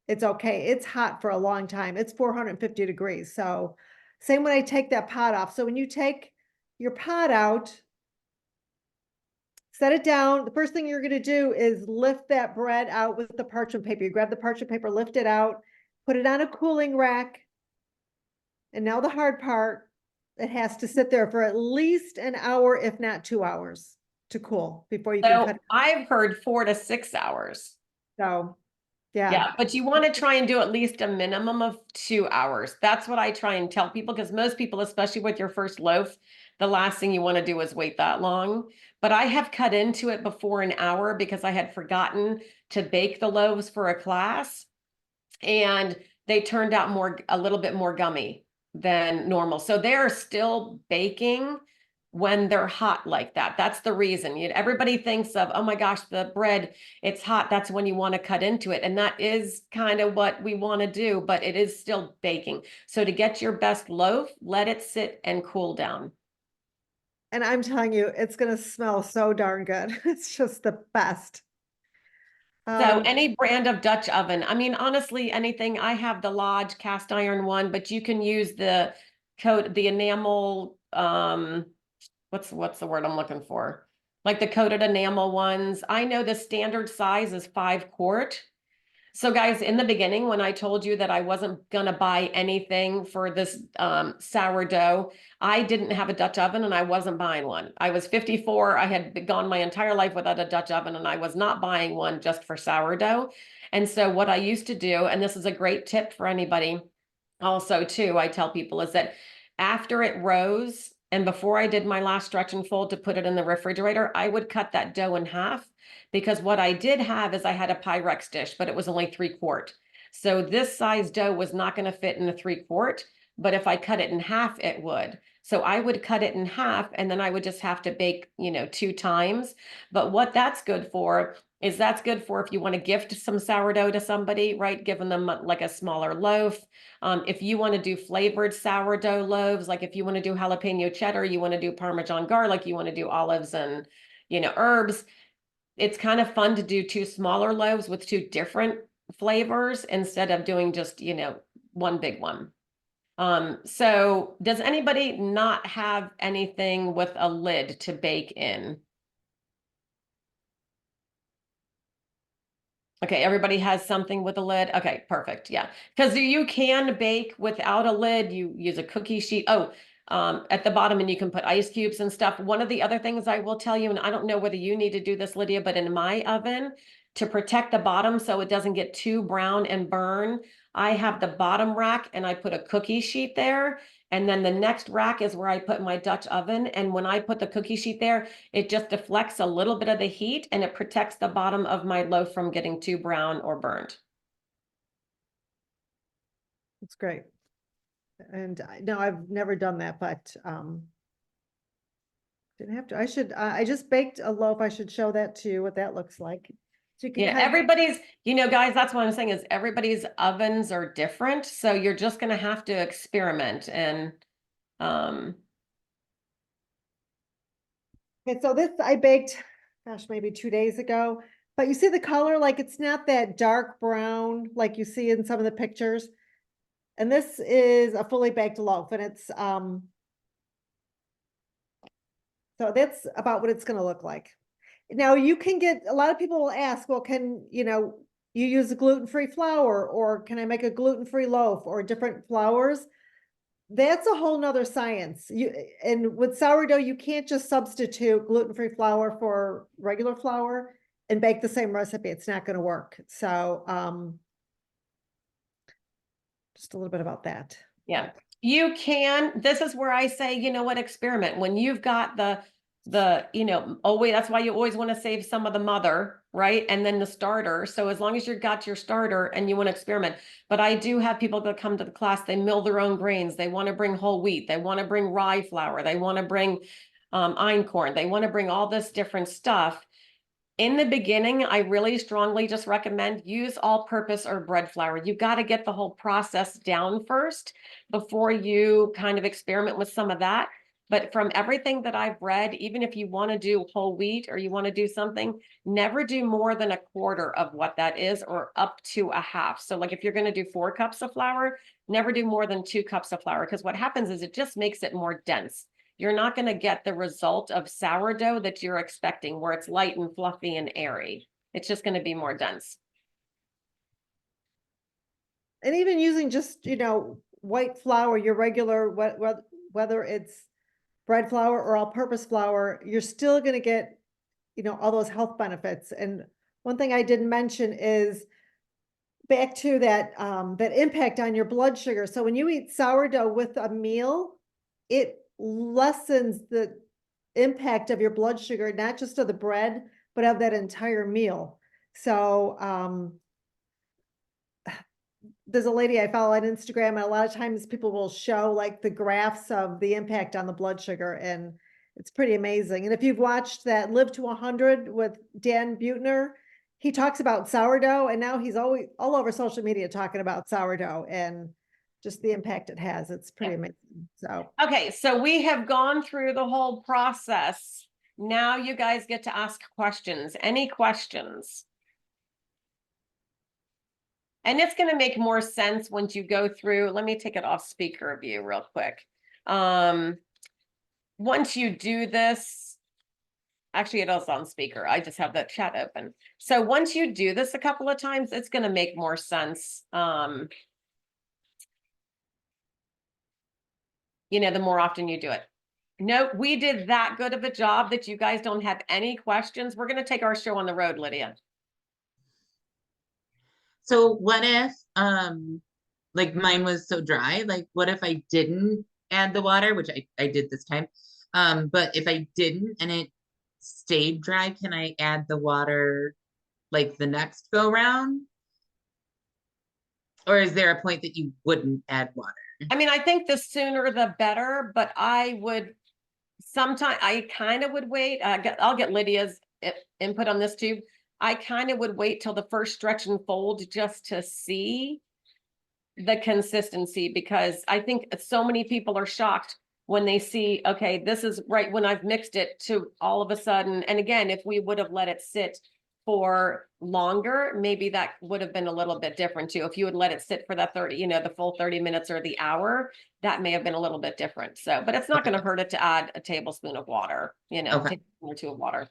it's okay. It's hot for a long time. It's 450 degrees. So same when I take that pot off. So when you take your pot out, set it down. The first thing you're going to do is lift that bread out with the parchment paper. You grab the parchment paper, lift it out, put it on a cooling rack. And now the hard part, it has to sit there for at least an hour, if not 2 hours to cool before you can cut So it. I've heard 4 to 6 hours. So, yeah. Yeah, but you want to try and do at least a minimum of 2 hours. That's what I try and tell people because most people, especially with your first loaf, the last thing you want to do is wait that long. But I have cut into it before an hour because I had forgotten to bake the loaves for a class and they turned out a little bit more gummy than normal. So they're still baking when they're hot like that. That's the reason. Everybody thinks of, oh my gosh, the bread, it's hot. That's when you want to cut into it. And that is kind of what we want to do, but it is still baking. So to get your best loaf, let it sit and cool down. And I'm telling you, it's going to smell so darn good. It's just the best. So any brand of Dutch oven. I mean, honestly, anything. I have the Lodge cast iron one, but you can use the enamel, what's the word I'm looking for? Like the coated enamel ones. I know the standard size is 5 quart. So guys, in the beginning, when I told you that I wasn't gonna buy anything for this sourdough, I didn't have a Dutch oven and I wasn't buying one. I was 54. I had gone my entire life without a Dutch oven and I was not buying one just for sourdough. And so what I used to do, and this is a great tip for anybody also too, I tell people is that after it rose and before I did my last stretch and fold to put it in the refrigerator, I would cut that dough in half. Because what I did have is I had a Pyrex dish, but it was only 3/4. So this size dough was not going to fit in a 3/4, but if I cut it in half, it would. So I would cut it in half and then I would just have to bake, 2 times. But what that's good for is that's good for if you want to gift some sourdough to somebody, right? Giving them like a smaller loaf. If you want to do flavored sourdough loaves, like if you want to do jalapeno cheddar, you want to do Parmesan garlic, you want to do olives and, herbs, it's kind of fun to do 2 smaller loaves with 2 different flavors instead of doing just, one big one. So does anybody not have anything with a lid to bake in? Okay, everybody has something with a lid. Okay, perfect. Yeah, because you can bake without a lid. You use a cookie sheet. Oh, at the bottom, and you can put ice cubes and stuff. One of the other things I will tell you, and I don't know whether you need to do this, Lydia, but in my oven, to protect the bottom so it doesn't get too brown and burn, I have the bottom rack and I put a cookie sheet there. And then the next rack is where I put my Dutch oven. And when I put the cookie sheet there, it just deflects a little bit of the heat and it protects the bottom of my loaf from getting too brown or burned. It's great. And no, I've never done that, but didn't have to. I should, I just baked a loaf. I should show that to you what that looks like. So you can Yeah, kind of, everybody's, guys, that's what I'm saying is everybody's ovens are different. So you're just going to have to experiment and, okay, so this I baked, gosh, maybe 2 days ago, but you see the color, like it's not that dark brown like you see in some of the pictures. And this is a fully baked loaf and it's, so that's about what it's gonna look like. Now you can get, a lot of people will ask, well, can, you use a gluten-free flour or can I make a gluten-free loaf or different flours? That's a whole nother science. And with sourdough, you can't just substitute gluten-free flour for regular flour and bake the same recipe. It's not gonna work. So, just a little bit about that. yeah, you can, this is where I say, experiment when you've got always, that's why you always want to save some of the mother, right? And then the starter. So as long as you've got your starter and you want to experiment, but I do have people that come to the class, they mill their own grains. They want to bring whole wheat. They want to bring rye flour. They want to bring einkorn. They want to bring all this different stuff. In the beginning, I really strongly just recommend use all-purpose or bread flour. You got to get the whole process down first before you kind of experiment with some of that. But from everything that I've read, even if you want to do whole wheat or you want to do something, never do more than 1/4 of what that is or up to a half. So like if you're going to do 4 cups of flour, never do more than 2 cups of flour because what happens is it just makes it more dense. You're not going to get the result of sourdough that you're expecting, where it's light and fluffy and airy. It's just going to be more dense. And even using just, white flour, your regular, whether it's bread flour or all-purpose flour, you're still gonna get, all those health benefits. And one thing I didn't mention is back to that, that impact on your blood sugar. So when you eat sourdough with a meal, it lessens the impact of your blood sugar, not just of the bread, but of that entire meal. So, there's a lady I follow on Instagram, and a lot of times people will show like the graphs of the impact on the blood sugar, and it's pretty amazing. And if you've watched that Live to 100 with Dan Buettner, he talks about sourdough, and now he's always all over social media talking about sourdough and just the impact it has. It's pretty amazing. So, okay, so we have gone through the whole process. Now you guys get to ask questions. Any questions? And it's going to make more sense once you go through. Let me take it off speaker view real quick. Once you do this, Actually, it is on speaker. I just have the chat open. So once you do this a couple of times, it's going to make more sense. You know, the more often you do it. No, we did that good of a job that you guys don't have any questions. We're going to take our show on the road, Lydia. So what if, like mine was so dry, like what if I didn't add the water, which I did this time. But if I didn't and it stayed dry, can I add the water like the next go round? Or is there a point that you wouldn't add water? I mean, I think the sooner the better, but I would sometimes, I kind of would wait. I'll get Lydia's input on this too. I kind of would wait till the first stretch and fold just to see the consistency, because I think so many people are shocked when they see, okay, this is right when I've mixed it, to all of a sudden. And again, if we would have let it sit for longer, maybe that would have been a little bit different too. If you would let it sit for that 30, you know, the full 30 minutes or the hour, that may have been a little bit different. So, but it's not going to hurt it to add a tablespoon of water, you know, Okay. tablespoon or two of water.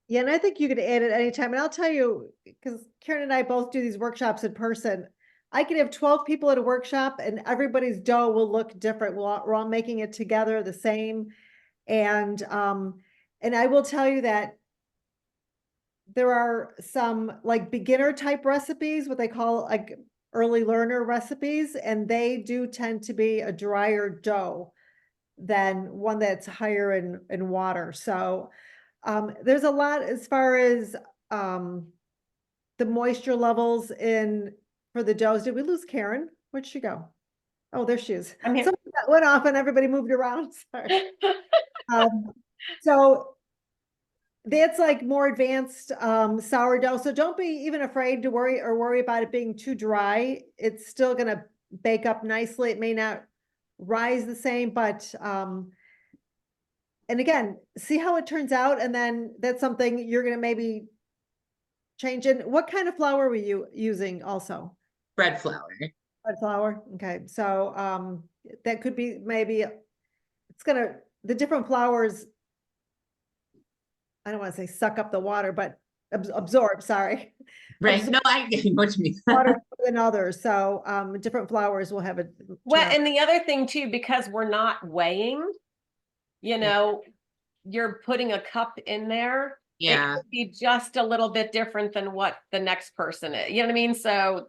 Yeah, and I think you could add it anytime. And I'll tell you, because Karen and I both do these workshops in person. I could have 12 people at a workshop and everybody's dough will look different. We're all making it together the same. And I will tell you that there are some like beginner type recipes, what they call like early learner recipes, and they do tend to be a drier dough than one that's higher in water. So there's a lot as far as the moisture levels for the doughs. Did we lose Karen? Where'd she go? Oh, there she is. I'm here. Something that went off and everybody moved around. Sorry. So that's like more advanced sourdough. So don't be even afraid to worry about it being too dry. It's still gonna bake up nicely. It may not rise the same, but and again, see how it turns out, and then that's something you're gonna maybe change in. What kind of flour were you using also? Bread flour. Bread flour, okay, so that could be maybe, the different flours, I don't wanna say suck up the water, but absorb, sorry. Right. Absorb No, I get what you mean. water than others, so different flours will have a. Well, turn out. and the other thing too, because we're not weighing, you know, you're putting a cup in there. It Yeah. could be just a little bit different than what the next person is. You know what I mean? So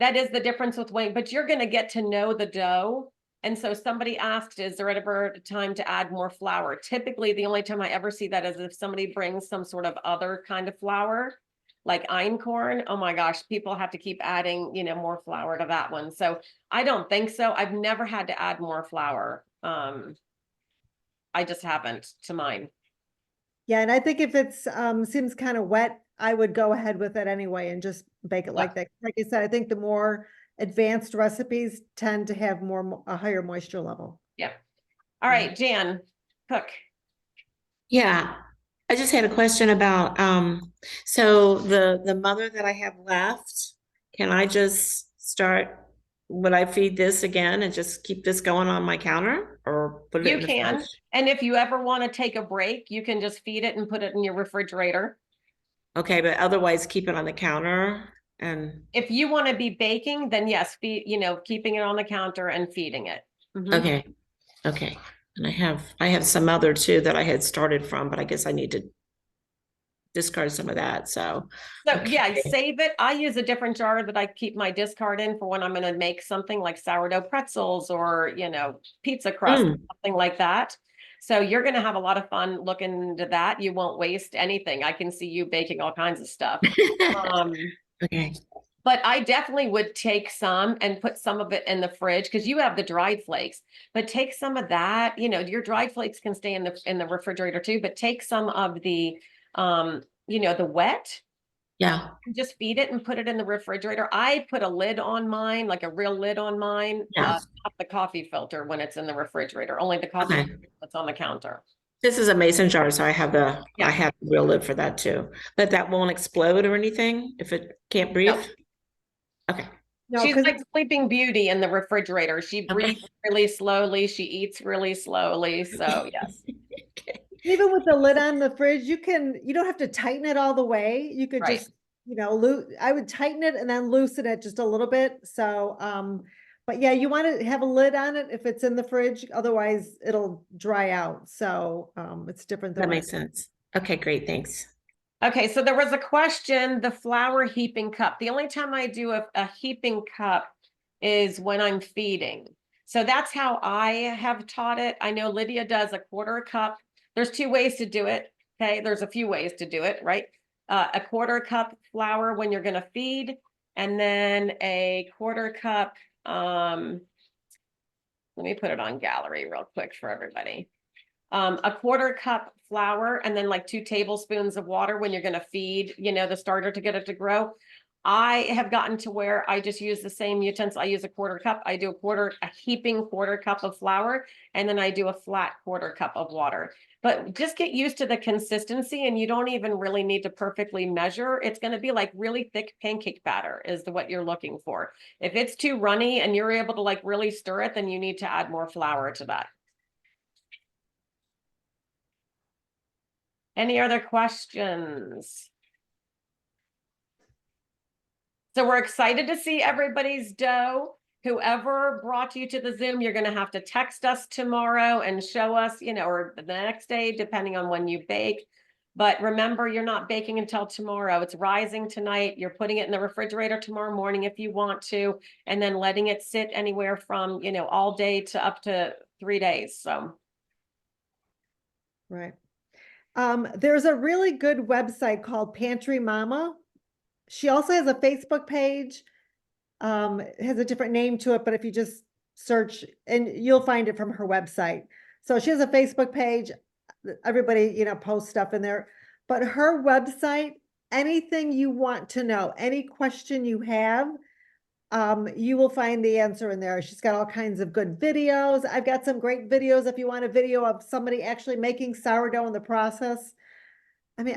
that is the difference with weighing, but you're going to get to know the dough. And so somebody asked, is there ever a time to add more flour? Typically, the only time I ever see that is if somebody brings some sort of other kind of flour, like einkorn. Oh my gosh, people have to keep adding, you know, more flour to that one. So I don't think so. I've never had to add more flour. I just haven't to mine. Yeah, and I think if it's seems kind of wet, I would go ahead with it anyway and just bake it like that. Like I said, I think the more advanced recipes tend to have a higher moisture level. Yeah. All right, Jan, cook. Yeah, I just had a question about so the mother that I have left, can I just would I feed this again and just keep this going on my counter or put it You in the can, fridge? and if you ever want to take a break, you can just feed it and put it in your refrigerator. Okay, but otherwise keep it on the counter and If you want to be baking, then yes, you know, keeping it on the counter and feeding it. Mhm. okay. Okay. And I have some other too that I had started from, but I guess I need to discard some of that. So So okay. yeah, save it. I use a different jar that I keep my discard in for when I'm going to make something like sourdough pretzels or, you know, pizza crust, something like that. So you're going to have a lot of fun looking into that. You won't waste anything. I can see you baking all kinds of stuff. Okay. But I definitely would take some and put some of it in the fridge because you have the dried flakes. But take some of that, you know, your dried flakes can stay in the refrigerator too, but take some of the you know, the wet. Yeah. Just feed it and put it in the refrigerator. I put a lid on mine, like a real lid on mine, Yeah. not the coffee filter when it's in the refrigerator, only the coffee Okay. filter that's on the counter. This is a mason jar, so I have Yeah. I have the real lid for that too. But that won't explode or anything if it can't breathe? No. Okay. No, She's 'cause like Sleeping Beauty in the refrigerator. She breathes really slowly. She eats really slowly. So yes. Okay. Even with the lid on the fridge, you don't have to tighten it all the way. You could Right. just, I would tighten it and then loosen it just a little bit. So, but yeah, you want to have a lid on it if it's in the fridge, otherwise it'll dry out. So, it's different than That when makes sense. Okay, great, thanks. Okay, so there was a question, the flour heaping cup. The only time I do a heaping cup is when I'm feeding. So that's how I have taught it. I know Lydia does a quarter cup. There's two ways to do it. Okay, there's a few ways to do it, right? A quarter cup flour when you're going to feed, and then a quarter cup. Let me put it on gallery real quick for everybody. A quarter cup flour and then like 2 tablespoons of water when you're going to feed, the starter to get it to grow. I have gotten to where I just use the same utensil. I use a quarter cup. I do a heaping quarter cup of flour, and then I do a flat quarter cup of water. But just get used to the consistency, and you don't even really need to perfectly measure. It's going to be like really thick pancake batter is what you're looking for. If it's too runny and you're able to like really stir it, then you need to add more flour to that. Any other questions? So we're excited to see everybody's dough. Whoever brought you to the Zoom, you're going to have to text us tomorrow and show us, or the next day, depending on when you bake. But remember, you're not baking until tomorrow. It's rising tonight. You're putting it in the refrigerator tomorrow morning if you want to, and then letting it sit anywhere from, all day to up to 3 days. So. Right. There's a really good website called Pantry Mama. She also has a Facebook page. It has a different name to it, but if you just search, and you'll find it from her website. So she has a Facebook page. Everybody, posts stuff in there, but her website, anything you want to know, any question you have, you will find the answer in there. She's got all kinds of good videos. I've got some great videos if you want a video of somebody actually making sourdough in the process. I mean,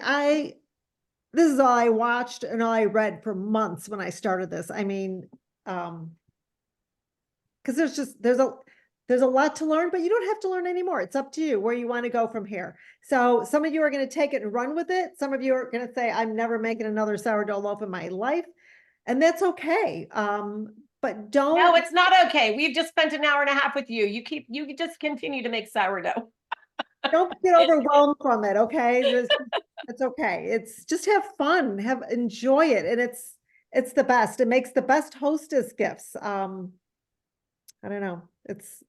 this is all I watched and all I read for months when I started this. I mean, because there's a lot to learn, but you don't have to learn anymore. It's up to you where you want to go from here. So some of you are going to take it and run with it. Some of you are going to say, I'm never making another sourdough loaf in my life. And that's okay. But don't. No, it's not okay. We've just spent an hour and a half with you. You just continue to make sourdough. Don't get overwhelmed from it, okay? It's okay. It's just have fun, enjoy it, and it's the best. It makes the best hostess gifts. I don't know. It's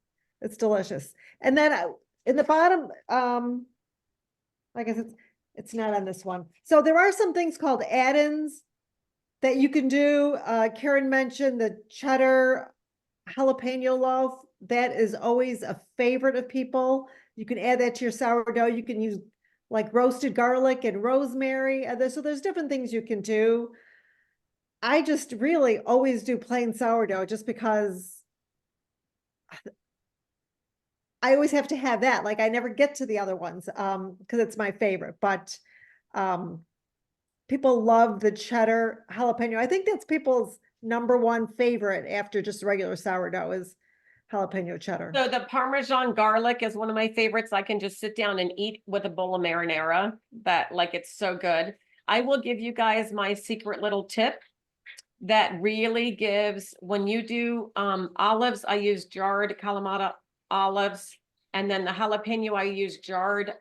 delicious. And then in the bottom, I guess it's not on this one. So there are some things called add-ins that you can do. Karen mentioned the cheddar jalapeno loaf. That is always a favorite of people. You can add that to your sourdough. You can use like roasted garlic and rosemary. So there's different things you can do. I just really always do plain sourdough just because I always have to have that. Like I never get to the other ones because it's my favorite. But people love the cheddar jalapeno. I think that's people's #1 favorite after just regular sourdough is jalapeno cheddar. So the Parmesan garlic is one of my favorites. I can just sit down and eat with a bowl of marinara. It's so good. I will give you guys my secret little tip that really gives, when you do olives, I use jarred Kalamata olives, and then the jalapeno, I use jarred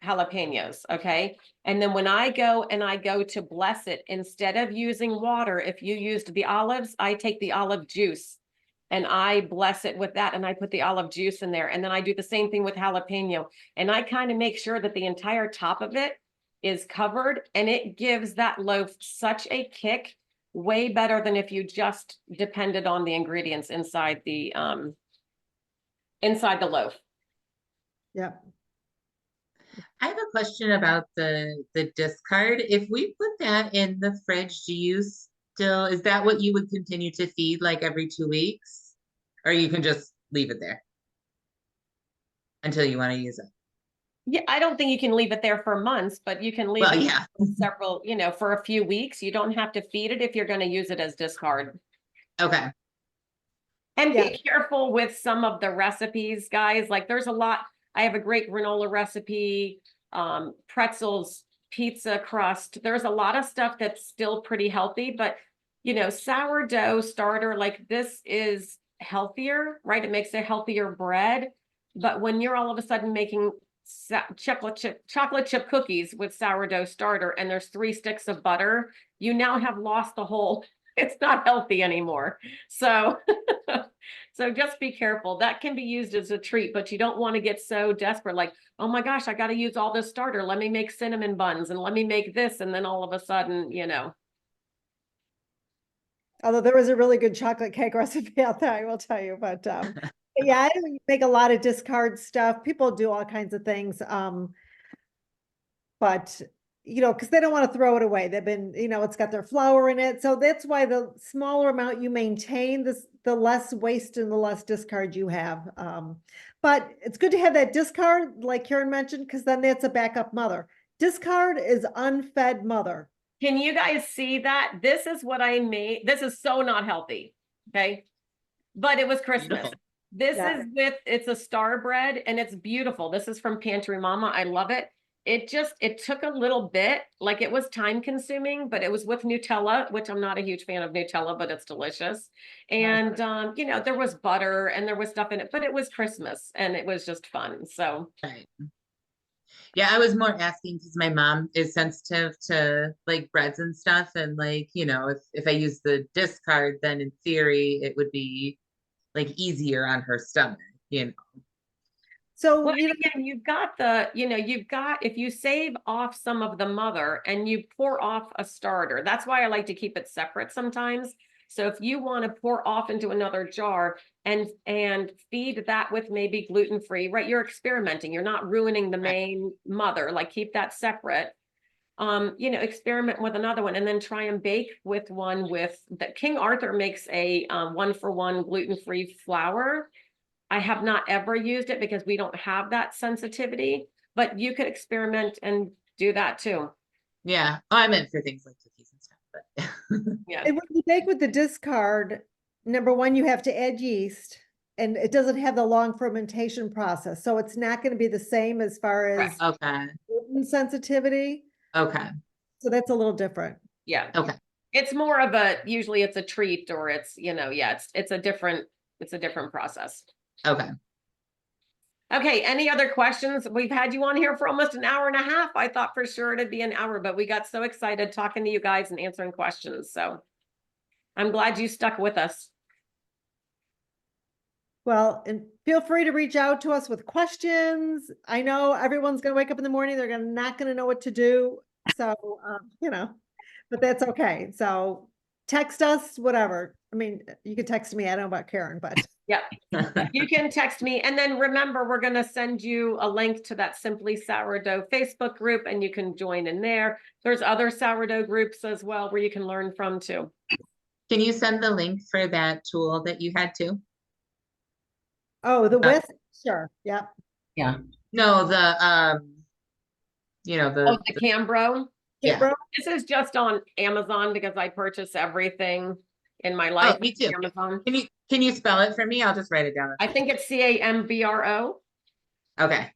jalapenos, okay? And then when I go to bless it, instead of using water, if you used the olives, I take the olive juice and I bless it with that, and I put the olive juice in there, and then I do the same thing with jalapeno, and I kind of make sure that the entire top of it is covered, and it gives that loaf such a kick, way better than if you just depended on the ingredients inside the loaf. Yeah. I have a question about the discard. If we put that in the fridge, is that what you would continue to feed like every 2 weeks? Or you can just leave it there until you want to use it? Yeah, I don't think you can leave it there for months, but you can leave it for several, for a few weeks. You don't have to feed it if you're going to use it as discard. Okay. And be careful with some of the recipes, guys. Like there's a lot. I have a great granola recipe. pretzels, pizza crust. There's a lot of stuff that's still pretty healthy, but sourdough starter like this is healthier, right? It makes a healthier bread. But when you're all of a sudden making chocolate chip cookies with sourdough starter and there's 3 sticks of butter, you now have lost the whole, it's not healthy anymore. So, so just be careful. That can be used as a treat, but you don't want to get so desperate, like, oh my gosh, I got to use all this starter. Let me make cinnamon buns and let me make this. And then all of a sudden, Although there is a really good chocolate cake recipe out there, I will tell you, but yeah, I don't make a lot of discard stuff. People do all kinds of things. But because they don't want to throw it away. They've been, it's got their flour in it. So that's why the smaller amount you maintain, the less waste and the less discard you have. But it's good to have that discard, like Karen mentioned, because then that's a backup mother. Discard is unfed mother. Can you guys see that? This is what I made. This is so not healthy. Okay. But it was Christmas. Beautiful. This Yeah. is it's a star bread and it's beautiful. This is from Pantry Mama. I love it. It took a little bit, like it was time consuming, but it was with Nutella, which I'm not a huge fan of Nutella, but it's delicious. And, there was butter and there was stuff in it, but it was Christmas and it was just fun. So. Right. Yeah, I was more asking because my mom is sensitive to like breads and stuff. And like, if I use the discard, then in theory, it would be like easier on her stomach, So, Well, again, if you save off some of the mother and you pour off a starter, that's why I like to keep it separate sometimes. So if you want to pour off into another jar and feed that with maybe gluten-free, right? You're experimenting. You're not ruining the main mother, like keep that separate. Experiment with another one and then try and bake with one with that. King Arthur makes a 1-for-1 gluten-free flour. I have not ever used it because we don't have that sensitivity, but you could experiment and do that too. Yeah. Oh, I meant for things like cookies and stuff, but Yeah. and when you bake with the discard, number one, you have to add yeast and it doesn't have the long fermentation process. So it's not going to be the same as far as okay. gluten sensitivity. Okay. So that's a little different. Yeah. Okay. It's more of usually it's a treat or it's, it's a different process. Okay. Okay. Any other questions? We've had you on here for almost an hour and a half. I thought for sure it'd be an hour, but we got so excited talking to you guys and answering questions. So I'm glad you stuck with us. Well, and feel free to reach out to us with questions. I know everyone's going to wake up in the morning. They're not going to know what to do. So, but that's okay. So text us, whatever. I mean, you can text me. I don't know about Karen, but. Yeah, you can text me. And then remember, we're going to send you a link to that Simply Sourdough Facebook group and you can join in there. There's other sourdough groups as well where you can learn from too. Can you send the link for that tool that you had too? Oh, the whisk? Sure. Yep. Yeah. No, the the Cambro. Yeah. Bro? This is just on Amazon because I purchase everything in my life. Oh, me too. Amazon. Can you spell it for me? I'll just write it down. I think it's Cambro. Okay.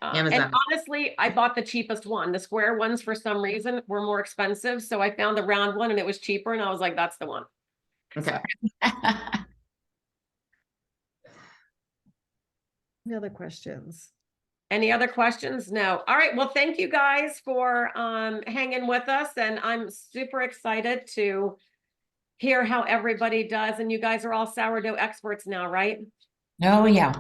And Amazon. honestly, I bought the cheapest one. The square ones, for some reason, were more expensive. So I found the round one and it was cheaper. And I was like, that's the one. Okay. Any other questions? Any other questions? No. All right. Well, thank you guys for hanging with us. And I'm super excited to hear how everybody does. And you guys are all sourdough experts now, right? Oh, yeah.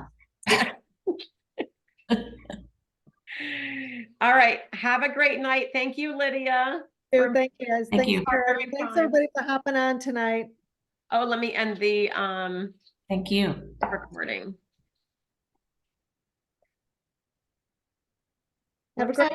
All right. Have a great night. Thank you, Lydia. Thank you guys. Thank Thanks, you. Karen. Thanks everybody for hopping on tonight. Oh, let me end the Thank you. recording. Have a great